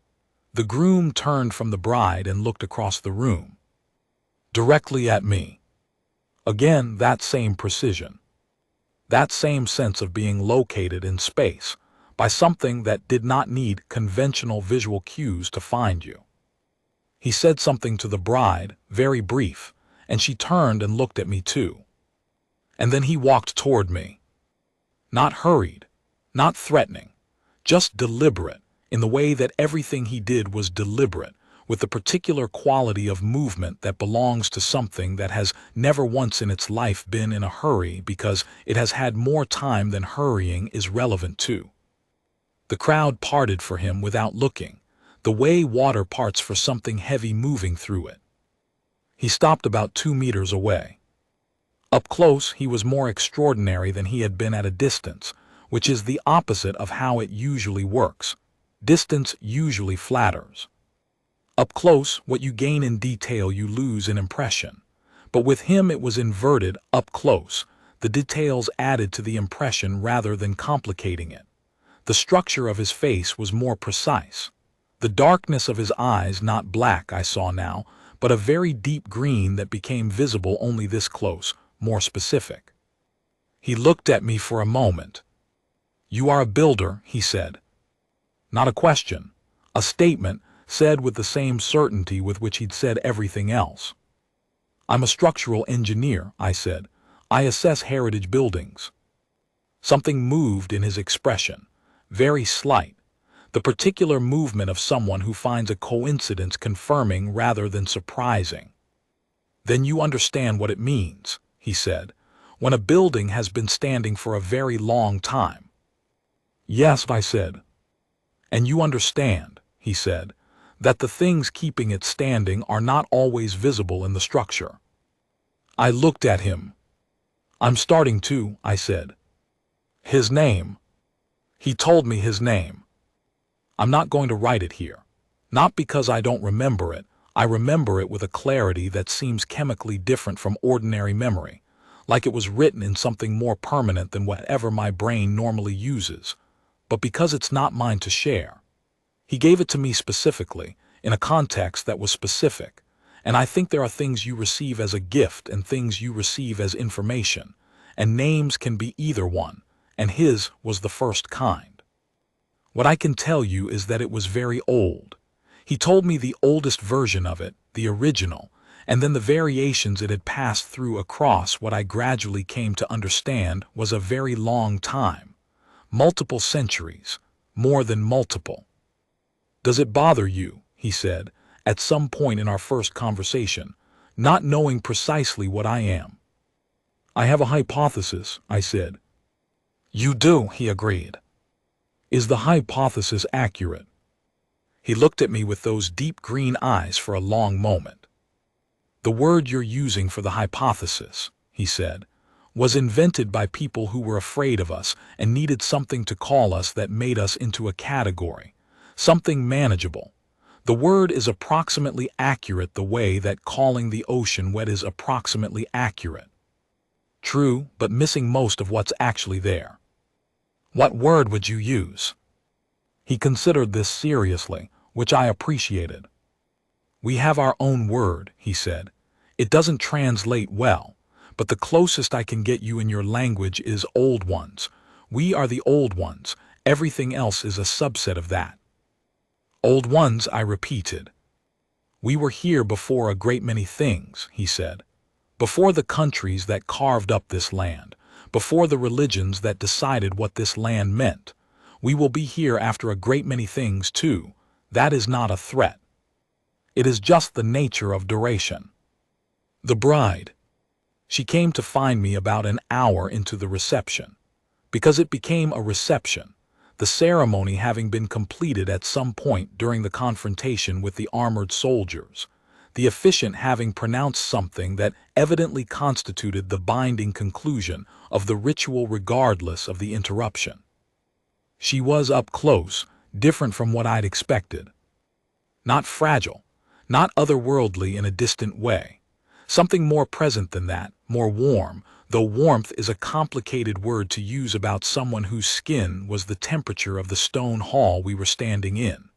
the groom turned from the bride and looked across the room, directly at me. Again, that same precision. That same sense of being located in space by something that did not need conventional visual cues to find you. He said something to the bride, very brief, and she turned and looked at me too. And then he walked toward me. Not hurried, not threatening, just deliberate, in the way that everything he did was deliberate, with the particular quality of movement that belongs to something that has never once in its life been in a hurry because it has had more time than hurrying is relevant to. The crowd parted for him without looking, the way water parts for something heavy moving through it. He stopped about 2 meters away. Up close, he was more extraordinary than he had been at a distance, which is the opposite of how it usually works. Distance usually flatters. Up close, what you gain in detail you lose in impression. But with him it was inverted. Up close, the details added to the impression rather than complicating it. The structure of his face was more precise. The darkness of his eyes, not black, I saw now, but a very deep green that became visible only this close, more specific. He looked at me for a moment. "You are a builder," he said. Not a question, a statement, said with the same certainty with which he'd said everything else. "I'm a structural engineer," I said. "I assess heritage buildings." Something moved in his expression, very slight, the particular movement of someone who finds a coincidence confirming rather than surprising. "Then you understand what it means," he said, "when a building has been standing for a very long time." "Yes," I said. "And you understand," he said, "that the things keeping it standing are not always visible in the structure." I looked at him. "I'm starting to," I said. "His name." He told me his name. I'm not going to write it here. Not because I don't remember it. I remember it with a clarity that seems chemically different from ordinary memory, like it was written in something more permanent than whatever my brain normally uses, but because it's not mine to share. He gave it to me specifically, in a context that was specific, and I think there are things you receive as a gift and things you receive as information, and names can be either one, and his was the first kind. What I can tell you is that it was very old. He told me the oldest version of it, the original, and then the variations it had passed through across what I gradually came to understand was a very long time. Multiple centuries, more than multiple. "Does it bother you," he said, at some point in our first conversation, "not knowing precisely what I am?" "I have a hypothesis," I said. "You do," he agreed. "Is the hypothesis accurate?" He looked at me with those deep green eyes for a long moment. "The word you're using for the hypothesis," he said, "was invented by people who were afraid of us and needed something to call us that made us into a category, something manageable. The word is approximately accurate the way that calling the ocean wet is approximately accurate. True, but missing most of what's actually there." "What word would you use?" He considered this seriously, which I appreciated. "We have our own word," he said. "It doesn't translate well, but the closest I can get you in your language is old ones. We are the old ones. Everything else is a subset of that." "Old ones," I repeated. "We were here before a great many things," he said. "Before the countries that carved up this land, before the religions that decided what this land meant. We will be here after a great many things too. That is not a threat. It is just the nature of duration." The bride. She came to find me about an hour into the reception. Because it became a reception, the ceremony having been completed at some point during the confrontation with the armored soldiers, the officiant having pronounced something that evidently constituted the binding conclusion of the ritual regardless of the interruption. She was up close, different from what I'd expected. Not fragile, not otherworldly in a distant way. Something more present than that, more warm, though warmth is a complicated word to use about someone whose skin was the temperature of the stone hall we were standing in.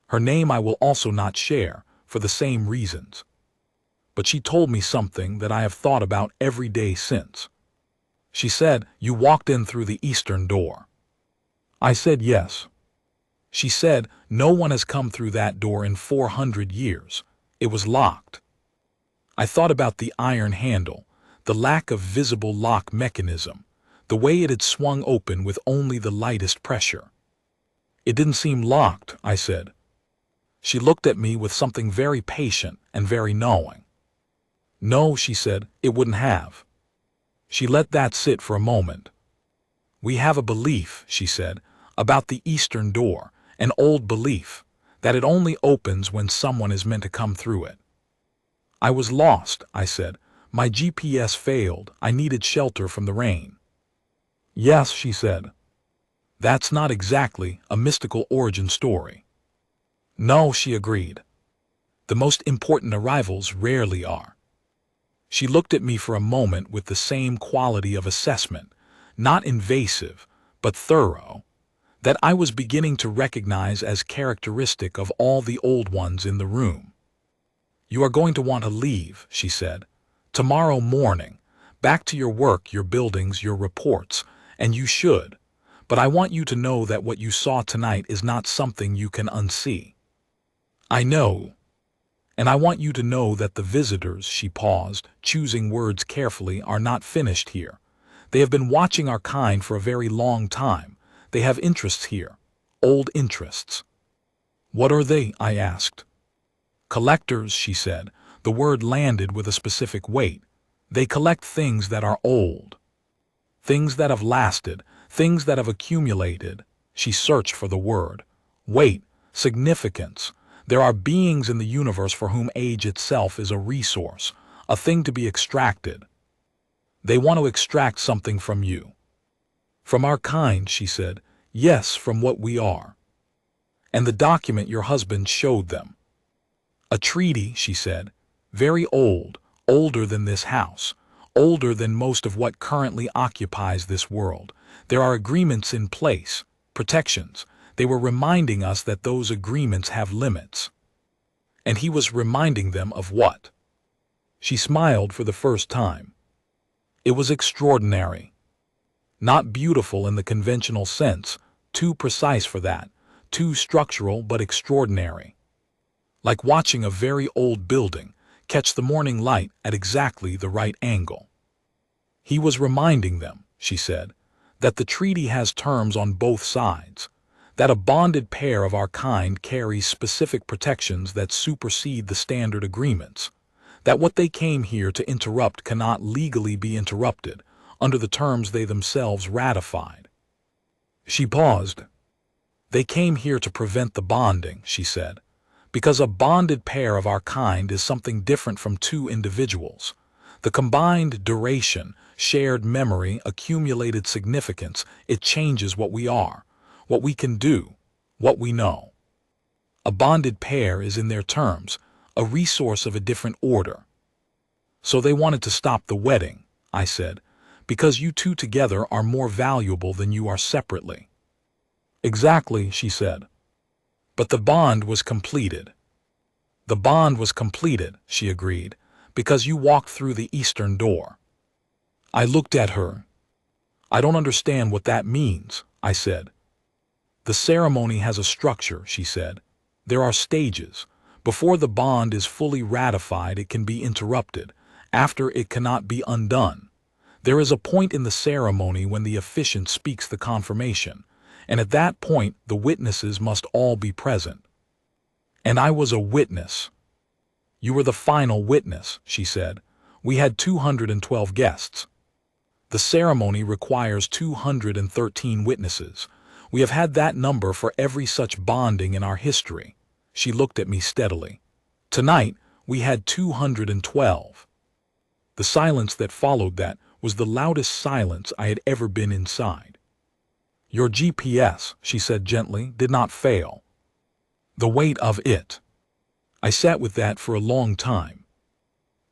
Her name I will also not share, for the same reasons. But she told me something that I have thought about every day since. She said, "You walked in through the eastern door." I said yes. She said, "No one has come through that door in 400 years. It was locked." I thought about the iron handle, the lack of visible lock mechanism, the way it had swung open with only the lightest pressure. "It didn't seem locked," I said. She looked at me with something very patient and very knowing. "No," she said, "it wouldn't have." She let that sit for a moment. "We have a belief," she said, "about the eastern door, an old belief, that it only opens when someone is meant to come through it." "I was lost," I said. "My GPS failed. I needed shelter from the rain." "Yes," she said. "That's not exactly a mystical origin story." "No," she agreed. "The most important arrivals rarely are." She looked at me for a moment with the same quality of assessment, not invasive, but thorough, that I was beginning to recognize as characteristic of all the old ones in the room. "You are going to want to leave," she said. "Tomorrow morning. Back to your work, your buildings, your reports, and you should. But I want you to know that what you saw tonight is not something you can unsee." "I know. And I want you to know that the visitors," she paused, choosing words carefully, "are not finished here. They have been watching our kind for a very long time. They have interests here. Old interests." "What are they?" I asked. "Collectors," she said. The word landed with a specific weight. "They collect things that are old. Things that have lasted, things that have accumulated." She searched for the word. "Weight, significance. There are beings in the universe for whom age itself is a resource, a thing to be extracted. They want to extract something from you." "From our kind," she said. "Yes, from what we are." "And the document your husband showed them." "A treaty," she said. "Very old, older than this house, older than most of what currently occupies this world. There are agreements in place, protections. They were reminding us that those agreements have limits." And he was reminding them of what? She smiled for the first time. "It was extraordinary. Not beautiful in the conventional sense, too precise for that, too structural, but extraordinary. Like watching a very old building catch the morning light at exactly the right angle." He was reminding them, she said, that the treaty has terms on both sides, that a bonded pair of our kind carries specific protections that supersede the standard agreements, that what they came here to interrupt cannot legally be interrupted under the terms they themselves ratified. She paused. "They came here to prevent the bonding," she said, "because a bonded pair of our kind is something different from two individuals. The combined duration, shared memory, accumulated significance, it changes what we are, what we can do, what we know. A bonded pair is in their terms, a resource of a different order." "So they wanted to stop the wedding," I said, "because you two together are more valuable than you are separately." "Exactly," she said. "But the bond was completed." "The bond was completed," she agreed, "because you walked through the eastern door." I looked at her. "I don't understand what that means," I said. "The ceremony has a structure," she said. "There are stages. Before the bond is fully ratified, it can be interrupted. After, it cannot be undone. There is a point in the ceremony when the officiant speaks the confirmation, and at that point the witnesses must all be present." "And I was a witness." "You were the final witness," she said. "We had 212 guests. The ceremony requires 213 witnesses. We have had that number for every such bonding in our history." She looked at me steadily. "Tonight, we had 212. The silence that followed that was the loudest silence I had ever been inside. Your GPS, she said gently, did not fail. The weight of it. I sat with that for a long time.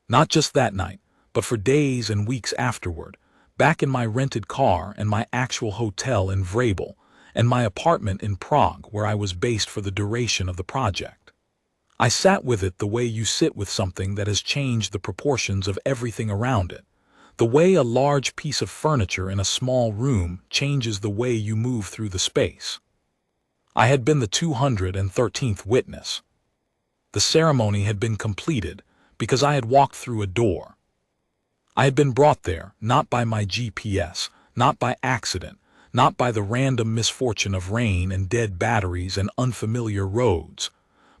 Not just that night, but for days and weeks afterward, back in my rented car and my actual hotel in Vrabel, and my apartment in Prague where I was based for the duration of the project. I sat with it the way you sit with something that has changed the proportions of everything around it, the way a large piece of furniture in a small room changes the way you move through the space. I had been the 213th witness. The ceremony had been completed because I had walked through a door. I had been brought there not by my GPS, not by accident, not by the random misfortune of rain and dead batteries and unfamiliar roads,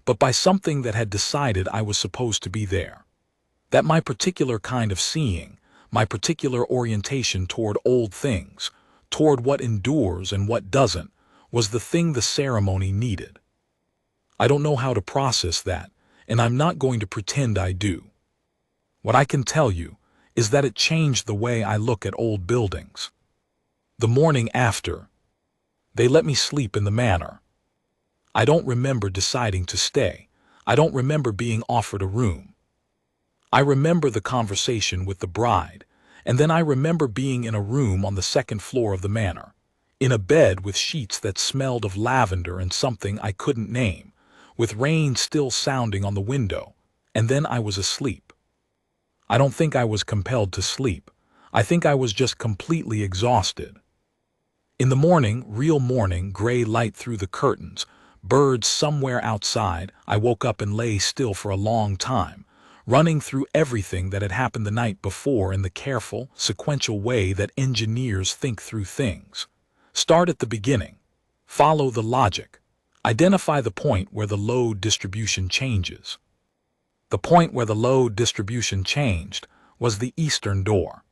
but by something that had decided I was supposed to be there. That my particular kind of seeing, my particular orientation toward old things, toward what endures and what doesn't, was the thing the ceremony needed. I don't know how to process that, and I'm not going to pretend I do. What I can tell you is that it changed the way I look at old buildings. The morning after, they let me sleep in the manor. I don't remember deciding to stay. I don't remember being offered a room. I remember the conversation with the bride, and then I remember being in a room on the second floor of the manor, in a bed with sheets that smelled of lavender and something I couldn't name, with rain still sounding on the window, and then I was asleep. I don't think I was compelled to sleep. I think I was just completely exhausted. In the morning, real morning, gray light through the curtains, birds somewhere outside, I woke up and lay still for a long time, running through everything that had happened the night before in the careful, sequential way that engineers think through things. Start at the beginning. Follow the logic. Identify the point where the load distribution changes. The point where the load distribution changed was the eastern door.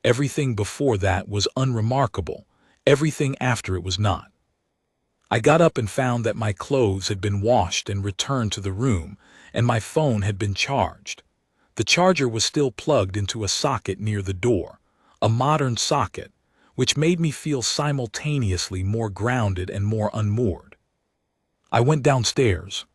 Everything before that was unremarkable. Everything after it was not. I got up and found that my clothes had been washed and returned to the room, and my phone had been charged. The charger was still plugged into a socket near the door, a modern socket, which made me feel simultaneously more grounded and more unmoored. I went downstairs.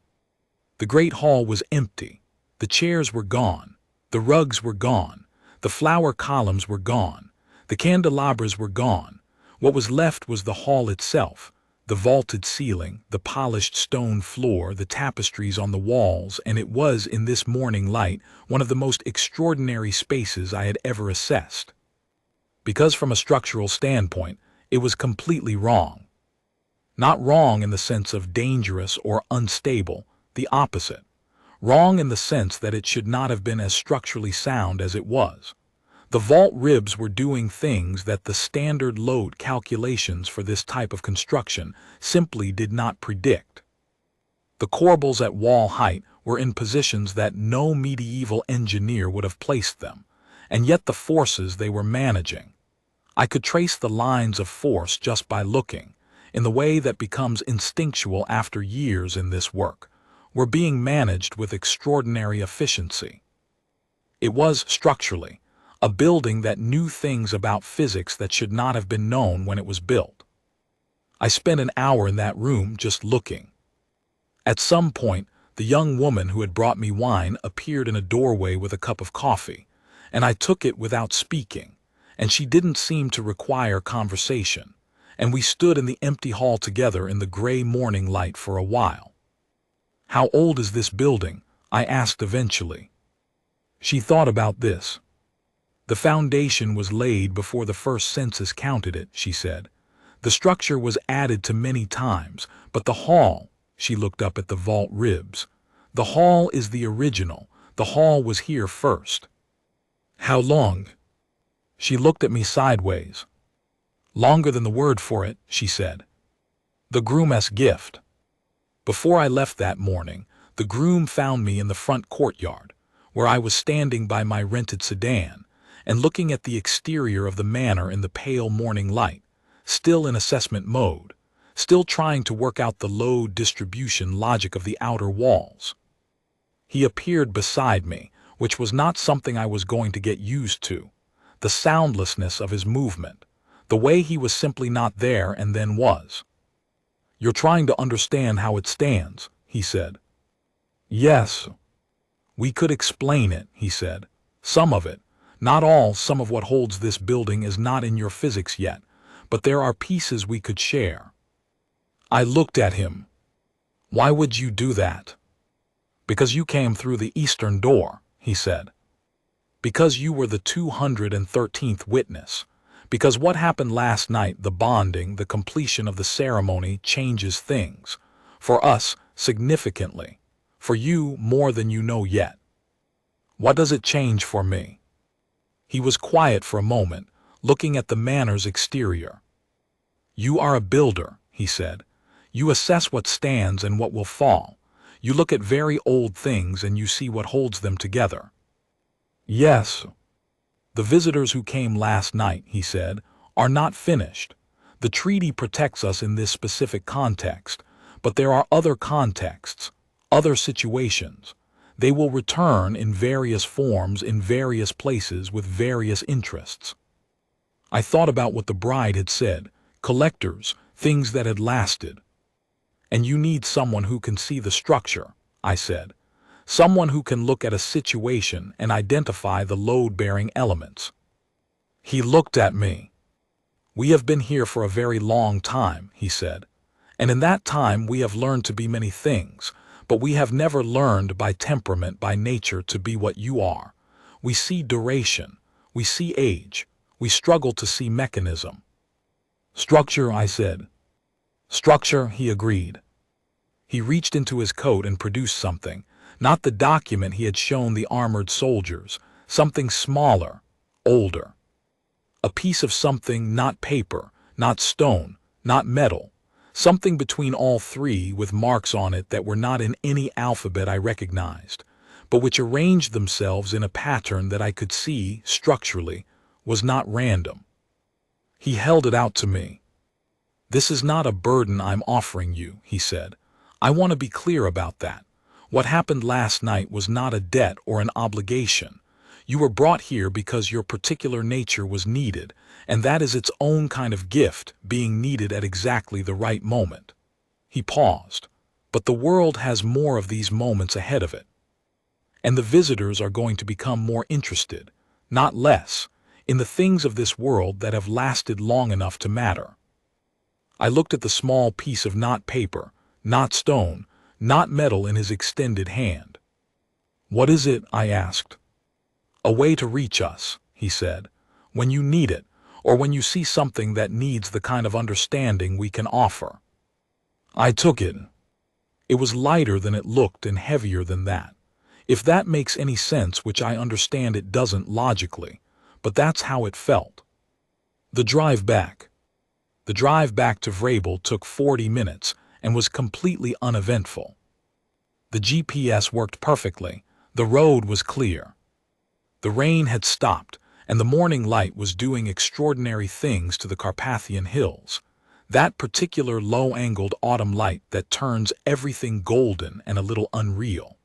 The great hall was empty. The chairs were gone. The rugs were gone. The flower columns were gone. The candelabras were gone. What was left was the hall itself, the vaulted ceiling, the polished stone floor, the tapestries on the walls, and it was, in this morning light, one of the most extraordinary spaces I had ever assessed. Because from a structural standpoint, it was completely wrong. Not wrong in the sense of dangerous or unstable, the opposite. Wrong in the sense that it should not have been as structurally sound as it was. The vault ribs were doing things that the standard load calculations for this type of construction simply did not predict. The corbels at wall height were in positions that no medieval engineer would have placed them, and yet the forces they were managing. I could trace the lines of force just by looking, in the way that becomes instinctual after years in this work, were being managed with extraordinary efficiency. It was, structurally, a building that knew things about physics that should not have been known when it was built. I spent an hour in that room just looking. At some point, the young woman who had brought me wine appeared in a doorway with a cup of coffee, and I took it without speaking, and she didn't seem to require conversation, and we stood in the empty hall together in the gray morning light for a while. "How old is this building?" I asked eventually. She thought about this. "The foundation was laid before the first census counted it," she said. "The structure was added to many times, but the hall," she looked up at the vault ribs, "the hall is the original. The hall was here first." "How long?" She looked at me sideways. "Longer than the word for it," she said. "The groom's gift." Before I left that morning, the groom found me in the front courtyard, where I was standing by my rented sedan, and looking at the exterior of the manor in the pale morning light, still in assessment mode, still trying to work out the load distribution logic of the outer walls. He appeared beside me, which was not something I was going to get used to. The soundlessness of his movement, The way he was simply not there and then was. "You're trying to understand how it stands," he said. "Yes. We could explain it," he said. "Some of it. Not all. Some of what holds this building is not in your physics yet, but there are pieces we could share." I looked at him. "Why would you do that?" "Because you came through the eastern door," he said. "Because you were the 213th witness. Because what happened last night, the bonding, the completion of the ceremony, changes things. For us, significantly. For you, more than you know yet." "What does it change for me?" He was quiet for a moment, looking at the manor's exterior. "You are a builder," he said. "You assess what stands and what will fall. You look at very old things and you see what holds them together." "Yes. The visitors who came last night," he said, "are not finished. The treaty protects us in this specific context, but there are other contexts, other situations. They will return in various forms in various places with various interests." I thought about what the bride had said, collectors, things that had lasted. "And you need someone who can see the structure," I said. "Someone who can look at a situation and identify the load-bearing elements." He looked at me. "We have been here for a very long time," he said. "And in that time we have learned to be many things, but we have never learned by temperament, by nature, to be what you are. We see duration. We see age. We struggle to see mechanism." "Structure," I said. "Structure," he agreed. He reached into his coat and produced something, not the document he had shown the armored soldiers, something smaller, older. A piece of something, not paper, not stone, not metal, something between all three with marks on it that were not in any alphabet I recognized, but which arranged themselves in a pattern that I could see, structurally, was not random. He held it out to me. "This is not a burden I'm offering you," he said. "I want to be clear about that. What happened last night was not a debt or an obligation. You were brought here because your particular nature was needed, and that is its own kind of gift, being needed at exactly the right moment." He paused. "But the world has more of these moments ahead of it. And the visitors are going to become more interested, not less, in the things of this world that have lasted long enough to matter." I looked at the small piece of not paper, not stone, not metal in his extended hand. "What is it?" I asked. "A way to reach us," he said, "when you need it, or when you see something that needs the kind of understanding we can offer." I took it. It was lighter than it looked and heavier than that. If that makes any sense, which I understand it doesn't logically, but that's how it felt. The drive back. The drive back to Vrabel took 40 minutes and was completely uneventful. The GPS worked perfectly. The road was clear. The rain had stopped, and the morning light was doing extraordinary things to the Carpathian Hills. That particular low-angled autumn light that turns everything golden and a little unreal.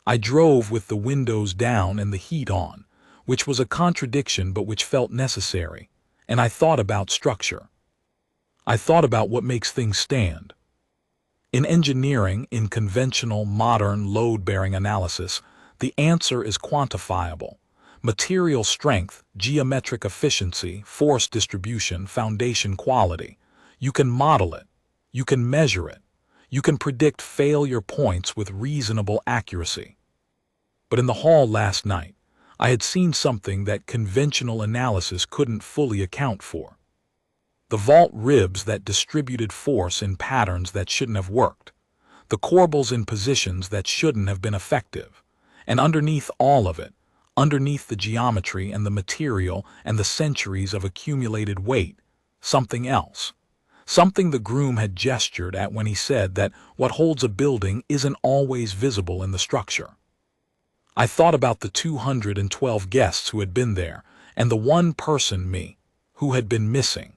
I drove with the windows down and the heat on, which was a contradiction but which felt necessary, and I thought about structure. I thought about what makes things stand. In engineering, in conventional, modern, load-bearing analysis, the answer is quantifiable. Material strength, geometric efficiency, force distribution, foundation quality. You can model it. You can measure it. You can predict failure points with reasonable accuracy. But in the hall last night, I had seen something that conventional analysis couldn't fully account for. The vault ribs that distributed force in patterns that shouldn't have worked. The corbels in positions that shouldn't have been effective. And underneath all of it, underneath the geometry and the material and the centuries of accumulated weight, something else. Something the groom had gestured at when he said that what holds a building isn't always visible in the structure. I thought about the 212 guests who had been there, and the one person, me, who had been missing.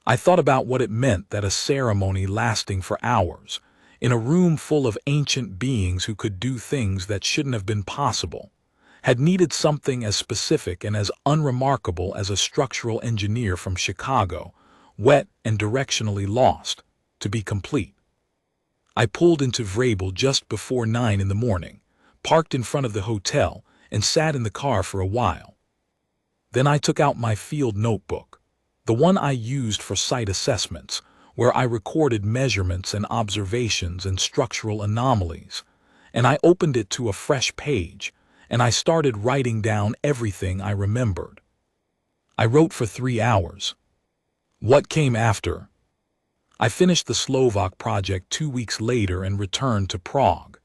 I thought about what it meant that a ceremony lasting for hours, in a room full of ancient beings who could do things that shouldn't have been possible, had needed something as specific and as unremarkable as a structural engineer from Chicago, wet and directionally lost, to be complete. I pulled into Vrabel just before 9 in the morning, parked in front of the hotel, and sat in the car for a while. Then I took out my field notebook, the one I used for site assessments, where I recorded measurements and observations and structural anomalies, and I opened it to a fresh page, and I started writing down everything I remembered. I wrote for 3 hours. What came after? I finished the Slovak project 2 weeks later and returned to Prague.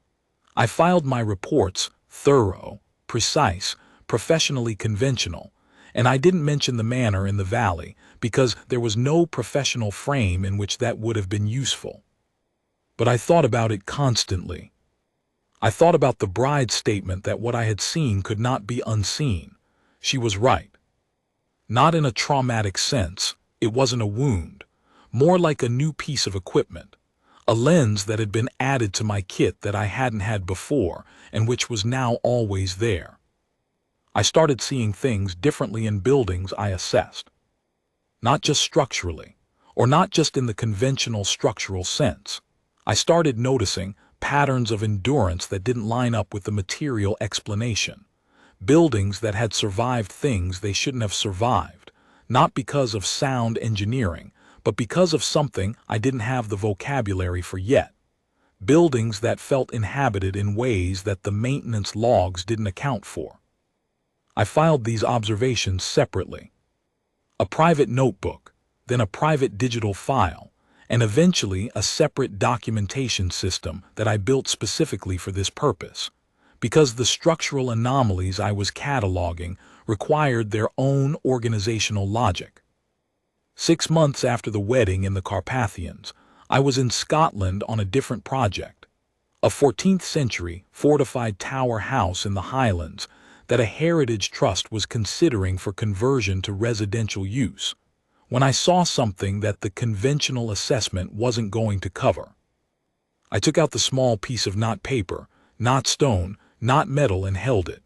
I filed my reports, thorough, precise, professionally conventional, and I didn't mention the manor in the valley because there was no professional frame in which that would have been useful. But I thought about it constantly. I thought about the bride's statement that what I had seen could not be unseen. She was right. Not in a traumatic sense, it wasn't a wound, more like a new piece of equipment, a lens that had been added to my kit that I hadn't had before and which was now always there. I started seeing things differently in buildings I assessed. Not just structurally, or not just in the conventional structural sense. I started noticing patterns of endurance that didn't line up with the material explanation. Buildings that had survived things they shouldn't have survived, not because of sound engineering, but because of something I didn't have the vocabulary for yet. Buildings that felt inhabited in ways that the maintenance logs didn't account for. I filed these observations separately. A private notebook, then a private digital file, and eventually a separate documentation system that I built specifically for this purpose, because the structural anomalies I was cataloging required their own organizational logic. 6 months after the wedding in the Carpathians, I was in Scotland on a different project, a 14th century fortified tower house in the Highlands that a heritage trust was considering for conversion to residential use, when I saw something that the conventional assessment wasn't going to cover. I took out the small piece of not paper, not stone, not metal, and held it.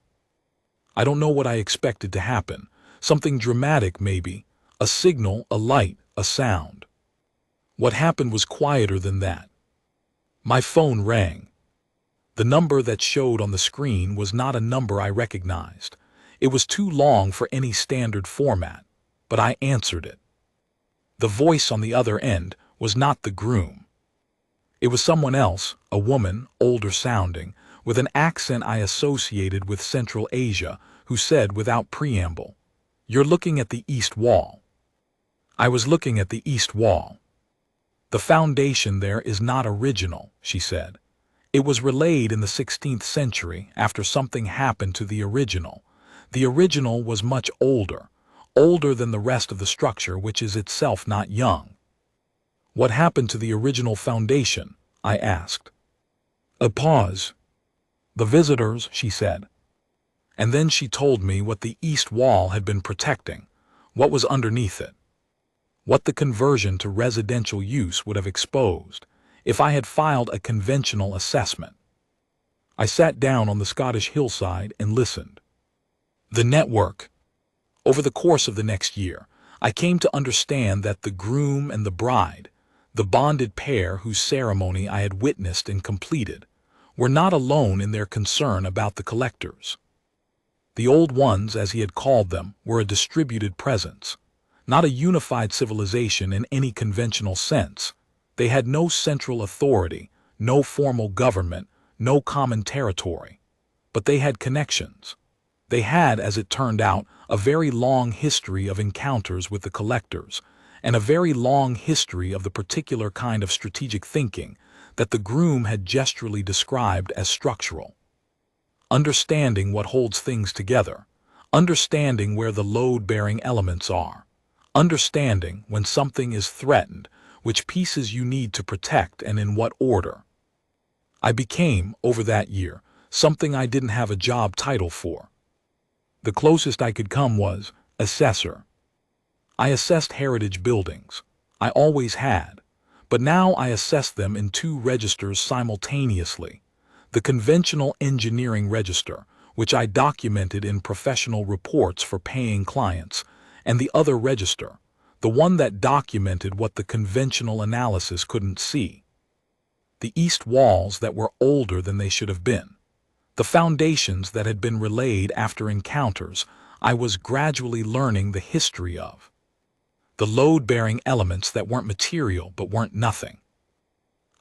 I don't know what I expected to happen. Something dramatic, maybe. A signal, a light, a sound. What happened was quieter than that. My phone rang. The number that showed on the screen was not a number I recognized. It was too long for any standard format, but I answered it. The voice on the other end was not the groom. It was someone else, a woman, older sounding, with an accent I associated with Central Asia, who said without preamble, "You're looking at the east wall." I was looking at the east wall. "The foundation there is not original," she said. "It was relayed in the 16th century after something happened to the original. The original was much older than the rest of the structure, which is itself not young." "What happened to the original foundation?" I asked. A pause. "The visitors," she said. And then she told me what the east wall had been protecting, what was underneath it, what the conversion to residential use would have exposed if I had filed a conventional assessment. I sat down on the Scottish hillside and listened. The network. Over the course of the next year, I came to understand that the groom and the bride, the bonded pair whose ceremony I had witnessed and completed, were not alone in their concern about the collectors. The old ones, as he had called them, were a distributed presence, not a unified civilization in any conventional sense. They had no central authority, no formal government, no common territory. But they had connections. They had, as it turned out, a very long history of encounters with the collectors, and a very long history of the particular kind of strategic thinking that the groom had gesturally described as structural. Understanding what holds things together, understanding where the load-bearing elements are, understanding when something is threatened, which pieces you need to protect and in what order. I became, over that year, something I didn't have a job title for. The closest I could come was assessor. I assessed heritage buildings. I always had. But now I assessed them in 2 registers simultaneously. The conventional engineering register, which I documented in professional reports for paying clients, and the other register, the one that documented what the conventional analysis couldn't see. The east walls that were older than they should have been. The foundations that had been relayed after encounters I was gradually learning the history of. The load-bearing elements that weren't material but weren't nothing.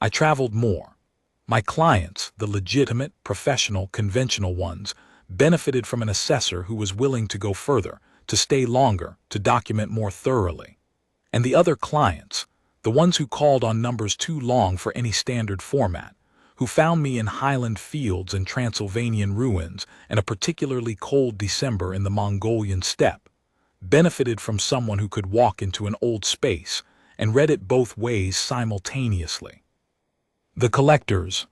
I traveled more. My clients, the legitimate, professional, conventional ones, benefited from an assessor who was willing to go further, to stay longer, to document more thoroughly. And the other clients, the ones who called on numbers too long for any standard format, who found me in Highland fields and Transylvanian ruins and a particularly cold December in the Mongolian steppe, benefited from someone who could walk into an old space and read it both ways simultaneously. The collectors.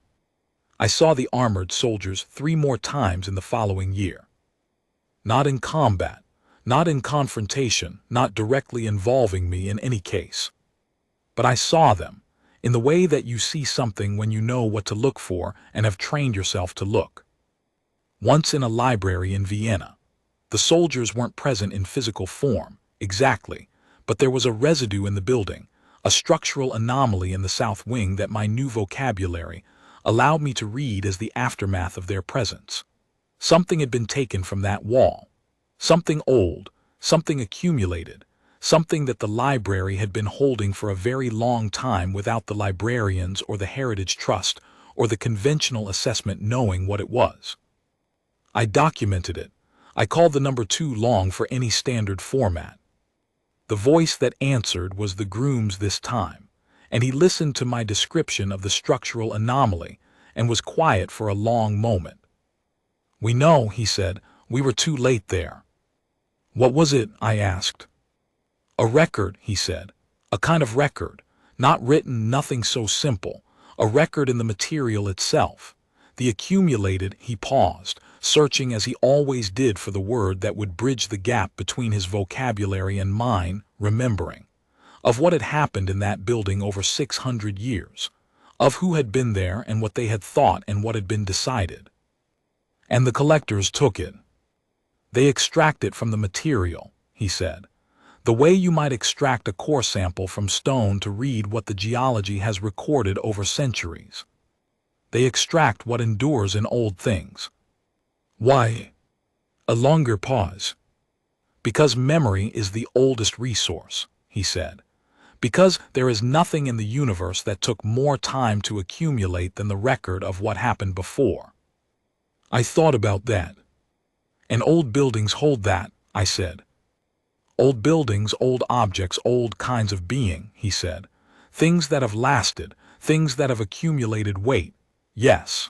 I saw the armored soldiers 3 more times in the following year. Not in combat, not in confrontation, not directly involving me in any case. But I saw them, in the way that you see something when you know what to look for and have trained yourself to look. Once in a library in Vienna. The soldiers weren't present in physical form, exactly, but there was a residue in the building, a structural anomaly in the south wing that my new vocabulary allowed me to read as the aftermath of their presence. Something had been taken from that wall. Something old, something accumulated, something that the library had been holding for a very long time without the librarians or the Heritage Trust or the conventional assessment knowing what it was. I documented it. I called the number too long for any standard format. The voice that answered was the groom's this time, and he listened to my description of the structural anomaly and was quiet for a long moment. "We know," he said, "we were too late there." "What was it?" I asked. "A record," he said. "A kind of record. Not written, nothing so simple. A record in the material itself. The accumulated," he paused, searching as he always did for the word that would bridge the gap between his vocabulary and mine, remembering. Of what had happened in that building over 600 years. Of who had been there and what they had thought and what had been decided. And the collectors took it. They extract it from the material, he said. The way you might extract a core sample from stone to read what the geology has recorded over centuries. They extract what endures in old things. Why? A longer pause. Because memory is the oldest resource, he said. Because there is nothing in the universe that took more time to accumulate than the record of what happened before. I thought about that. And old buildings hold that, I said. Old buildings, old objects, old kinds of being, he said. Things that have lasted, things that have accumulated weight. Yes.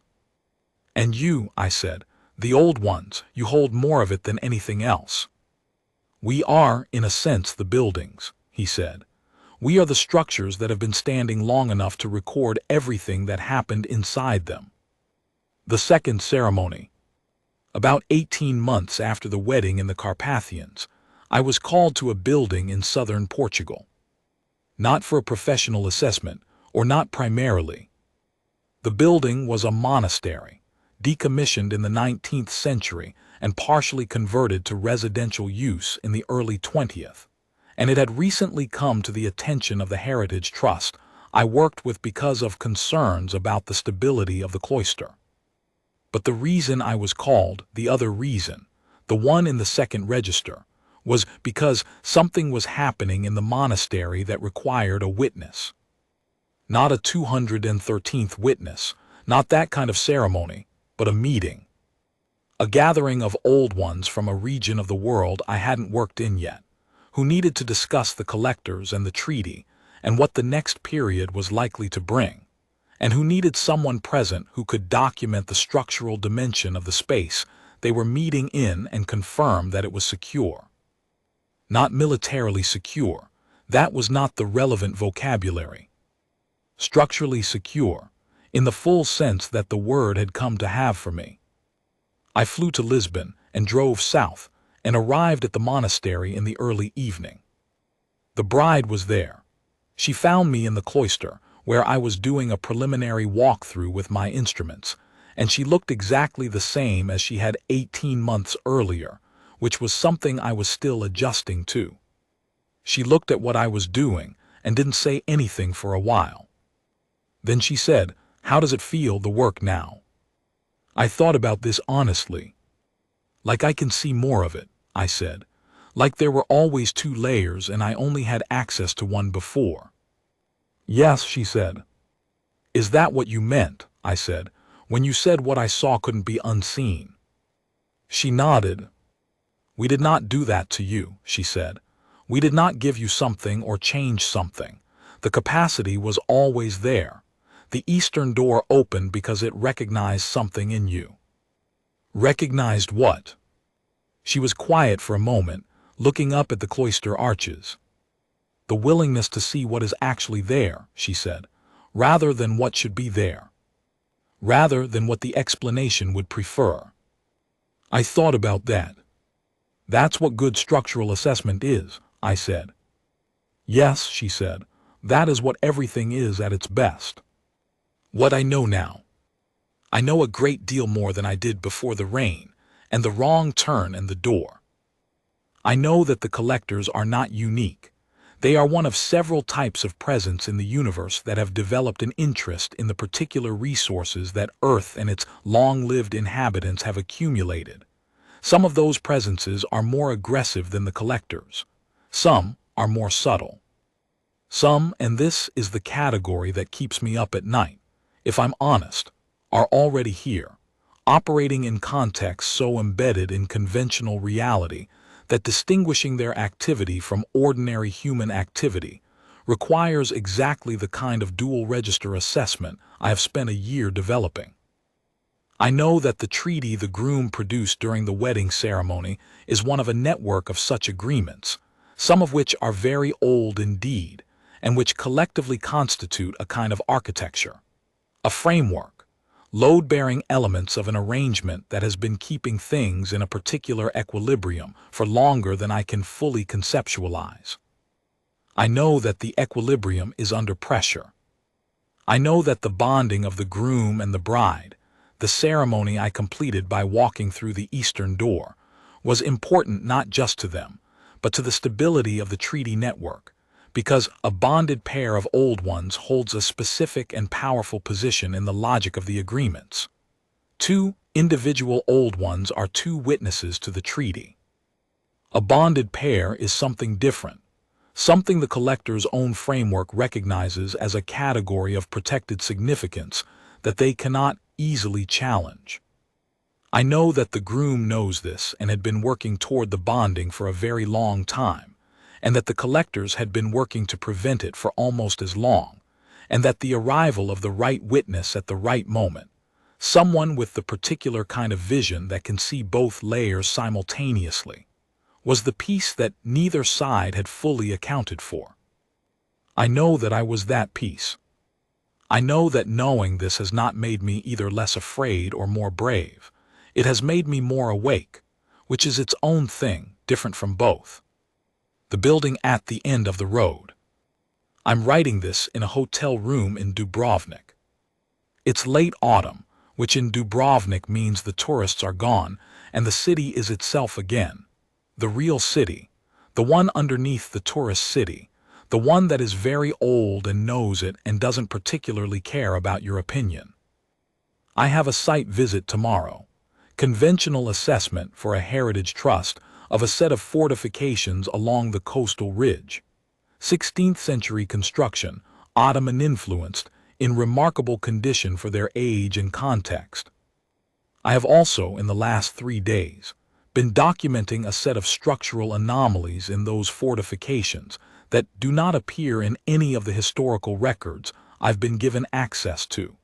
And you, I said, the old ones, you hold more of it than anything else. We are, in a sense, the buildings, he said. We are the structures that have been standing long enough to record everything that happened inside them. The second ceremony. About 18 months after the wedding in the Carpathians, I was called to a building in southern Portugal. Not for a professional assessment, or not primarily. The building was a monastery, decommissioned in the 19th century and partially converted to residential use in the early 20th, and it had recently come to the attention of the Heritage Trust I worked with because of concerns about the stability of the cloister. But the reason I was called, the other reason, the one in the second register, was because something was happening in the monastery that required a witness. Not a 213th witness, not that kind of ceremony, but a meeting. A gathering of old ones from a region of the world I hadn't worked in yet, who needed to discuss the collectors and the treaty and what the next period was likely to bring, and who needed someone present who could document the structural dimension of the space they were meeting in and confirm that it was secure. Not militarily secure, that was not the relevant vocabulary. Structurally secure, in the full sense that the word had come to have for me. I flew to Lisbon and drove south and arrived at the monastery in the early evening. The bride was there. She found me in the cloister, where I was doing a preliminary walkthrough with my instruments, and she looked exactly the same as she had 18 months earlier, which was something I was still adjusting to. She looked at what I was doing and didn't say anything for a while. Then she said, "How does it feel, the work now?" I thought about this honestly. "Like I can see more of it," I said. "Like there were always two layers and I only had access to one before." "Yes," she said. "Is that what you meant," I said, "when you said what I saw couldn't be unseen?" She nodded. "We did not do that to you," she said. "We did not give you something or change something. The capacity was always there. The eastern door opened because it recognized something in you." "Recognized what?" She was quiet for a moment, looking up at the cloister arches. "The willingness to see what is actually there," she said, "rather than what should be there. Rather than what the explanation would prefer." I thought about that. "That's what good structural assessment is," I said. "Yes," she said, "that is what everything is at its best." What I know now. I know a great deal more than I did before the rain, and the wrong turn and the door. I know that the collectors are not unique. They are one of several types of presence in the universe that have developed an interest in the particular resources that Earth and its long-lived inhabitants have accumulated. Some of those presences are more aggressive than the collectors. Some are more subtle. Some, and this is the category that keeps me up at night, if I'm honest, are already here, operating in contexts so embedded in conventional reality that distinguishing their activity from ordinary human activity requires exactly the kind of dual-register assessment I have spent a year developing. I know that the treaty the groom produced during the wedding ceremony is one of a network of such agreements, some of which are very old indeed, and which collectively constitute a kind of architecture, a framework, load-bearing elements of an arrangement that has been keeping things in a particular equilibrium for longer than I can fully conceptualize. I know that the equilibrium is under pressure. I know that the bonding of the groom and the bride, the ceremony I completed by walking through the eastern door, was important not just to them, but to the stability of the treaty network, because a bonded pair of old ones holds a specific and powerful position in the logic of the agreements. Two individual old ones are two witnesses to the treaty. A bonded pair is something different, something the collector's own framework recognizes as a category of protected significance that they cannot easily challenge. I know that the groom knows this and had been working toward the bonding for a very long time, and that the collectors had been working to prevent it for almost as long, and that the arrival of the right witness at the right moment, someone with the particular kind of vision that can see both layers simultaneously, was the piece that neither side had fully accounted for. I know that I was that piece. I know that knowing this has not made me either less afraid or more brave. It has made me more awake, which is its own thing, different from both. The building at the end of the road. I'm writing this in a hotel room in Dubrovnik. It's late autumn, which in Dubrovnik means the tourists are gone and the city is itself again. The real city, the one underneath the tourist city, the one that is very old and knows it and doesn't particularly care about your opinion. I have a site visit tomorrow. Conventional assessment for a heritage trust of a set of fortifications along the coastal ridge. 16th century construction, Ottoman influenced, in remarkable condition for their age and context. I have also, in the last 3 days, been documenting a set of structural anomalies in those fortifications that do not appear in any of the historical records I've been given access to.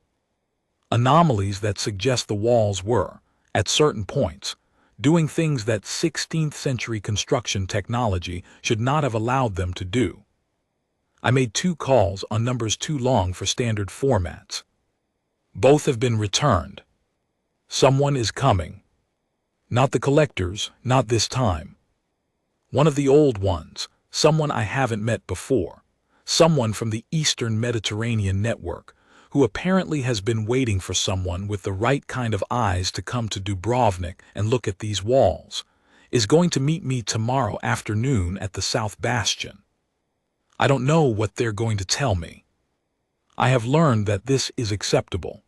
Anomalies that suggest the walls were, at certain points, doing things that 16th century construction technology should not have allowed them to do. I made 2 calls on numbers too long for standard formats. Both have been returned. Someone is coming. Not the collectors, not this time. One of the old ones, someone I haven't met before, someone from the Eastern Mediterranean network, who apparently has been waiting for someone with the right kind of eyes to come to Dubrovnik and look at these walls, is going to meet me tomorrow afternoon at the South Bastion. I don't know what they're going to tell me. I have learned that this is acceptable.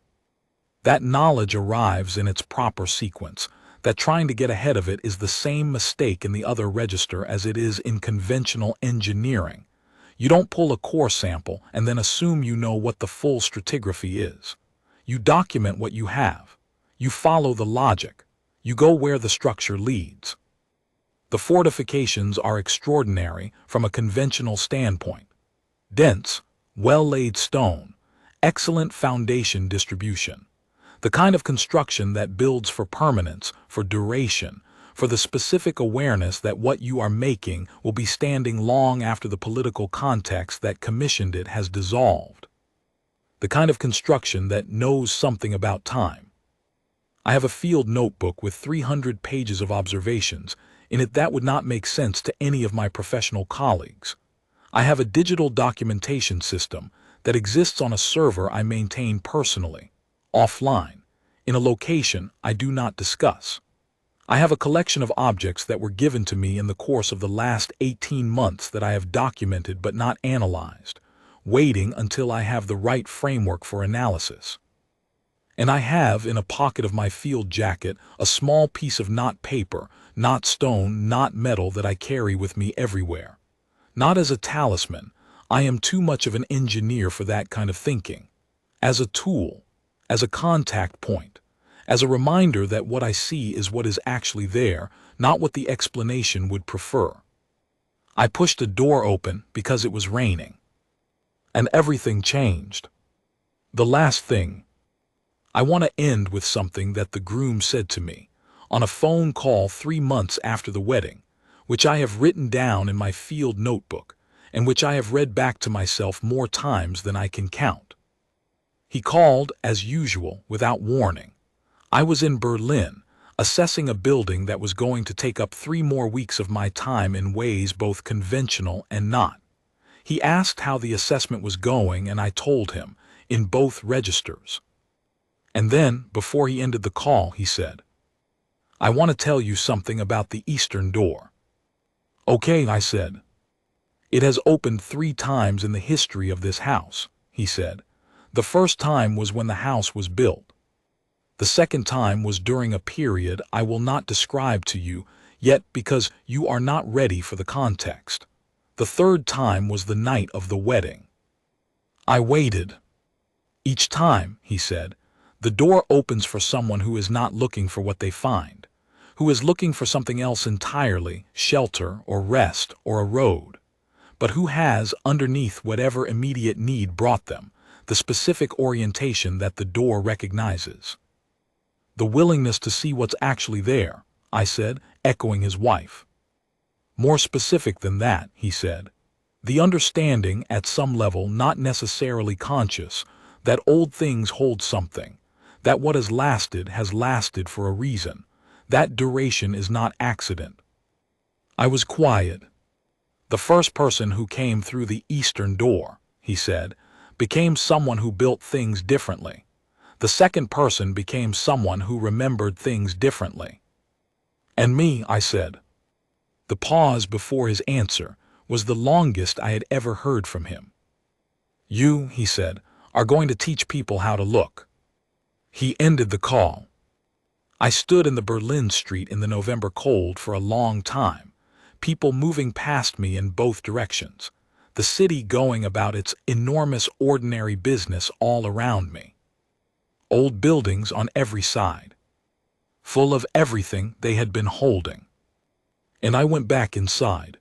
That knowledge arrives in its proper sequence, that trying to get ahead of it is the same mistake in the other register as it is in conventional engineering. You don't pull a core sample and then assume you know what the full stratigraphy is. You document what you have. You follow the logic. You go where the structure leads. The fortifications are extraordinary from a conventional standpoint. Dense, well-laid stone, excellent foundation distribution. The kind of construction that builds for permanence, for duration, for the specific awareness that what you are making will be standing long after the political context that commissioned it has dissolved. The kind of construction that knows something about time. I have a field notebook with 300 pages of observations. In it that would not make sense to any of my professional colleagues. I have a digital documentation system that exists on a server I maintain personally, offline, in a location I do not discuss. I have a collection of objects that were given to me in the course of the last 18 months that I have documented but not analyzed, waiting until I have the right framework for analysis. And I have, in a pocket of my field jacket, a small piece of not paper, not stone, not metal that I carry with me everywhere. Not as a talisman, I am too much of an engineer for that kind of thinking. As a tool, as a contact point, as a reminder that what I see is what is actually there, not what the explanation would prefer. I pushed a door open because it was raining. And everything changed. The last thing. I want to end with something that the groom said to me on a phone call 3 months after the wedding, which I have written down in my field notebook and which I have read back to myself more times than I can count. He called, as usual, without warning. I was in Berlin, assessing a building that was going to take up 3 more weeks of my time in ways both conventional and not. He asked how the assessment was going, and I told him, in both registers. And then, before he ended the call, he said, "I want to tell you something about the eastern door." "Okay," I said. "It has opened 3 times in the history of this house," he said. "The first time was when the house was built. The second time was during a period I will not describe to you yet because you are not ready for the context. The third time was the night of the wedding." I waited. "Each time," he said, "the door opens for someone who is not looking for what they find, who is looking for something else entirely, shelter or rest or a road, but who has, underneath whatever immediate need brought them, the specific orientation that the door recognizes. The willingness to see what's actually there," I said, echoing his wife. "More specific than that," he said. "The understanding, at some level not necessarily conscious, that old things hold something, that what has lasted for a reason, that duration is not accident." I was quiet. "The first person who came through the eastern door," he said, "became someone who built things differently. The second person became someone who remembered things differently." "And me," I said. The pause before his answer was the longest I had ever heard from him. "You," he said, "are going to teach people how to look." He ended the call. I stood in the Berlin street in the November cold for a long time, people moving past me in both directions, the city going about its enormous ordinary business all around me. Old buildings on every side, full of everything they had been holding. And I went back inside.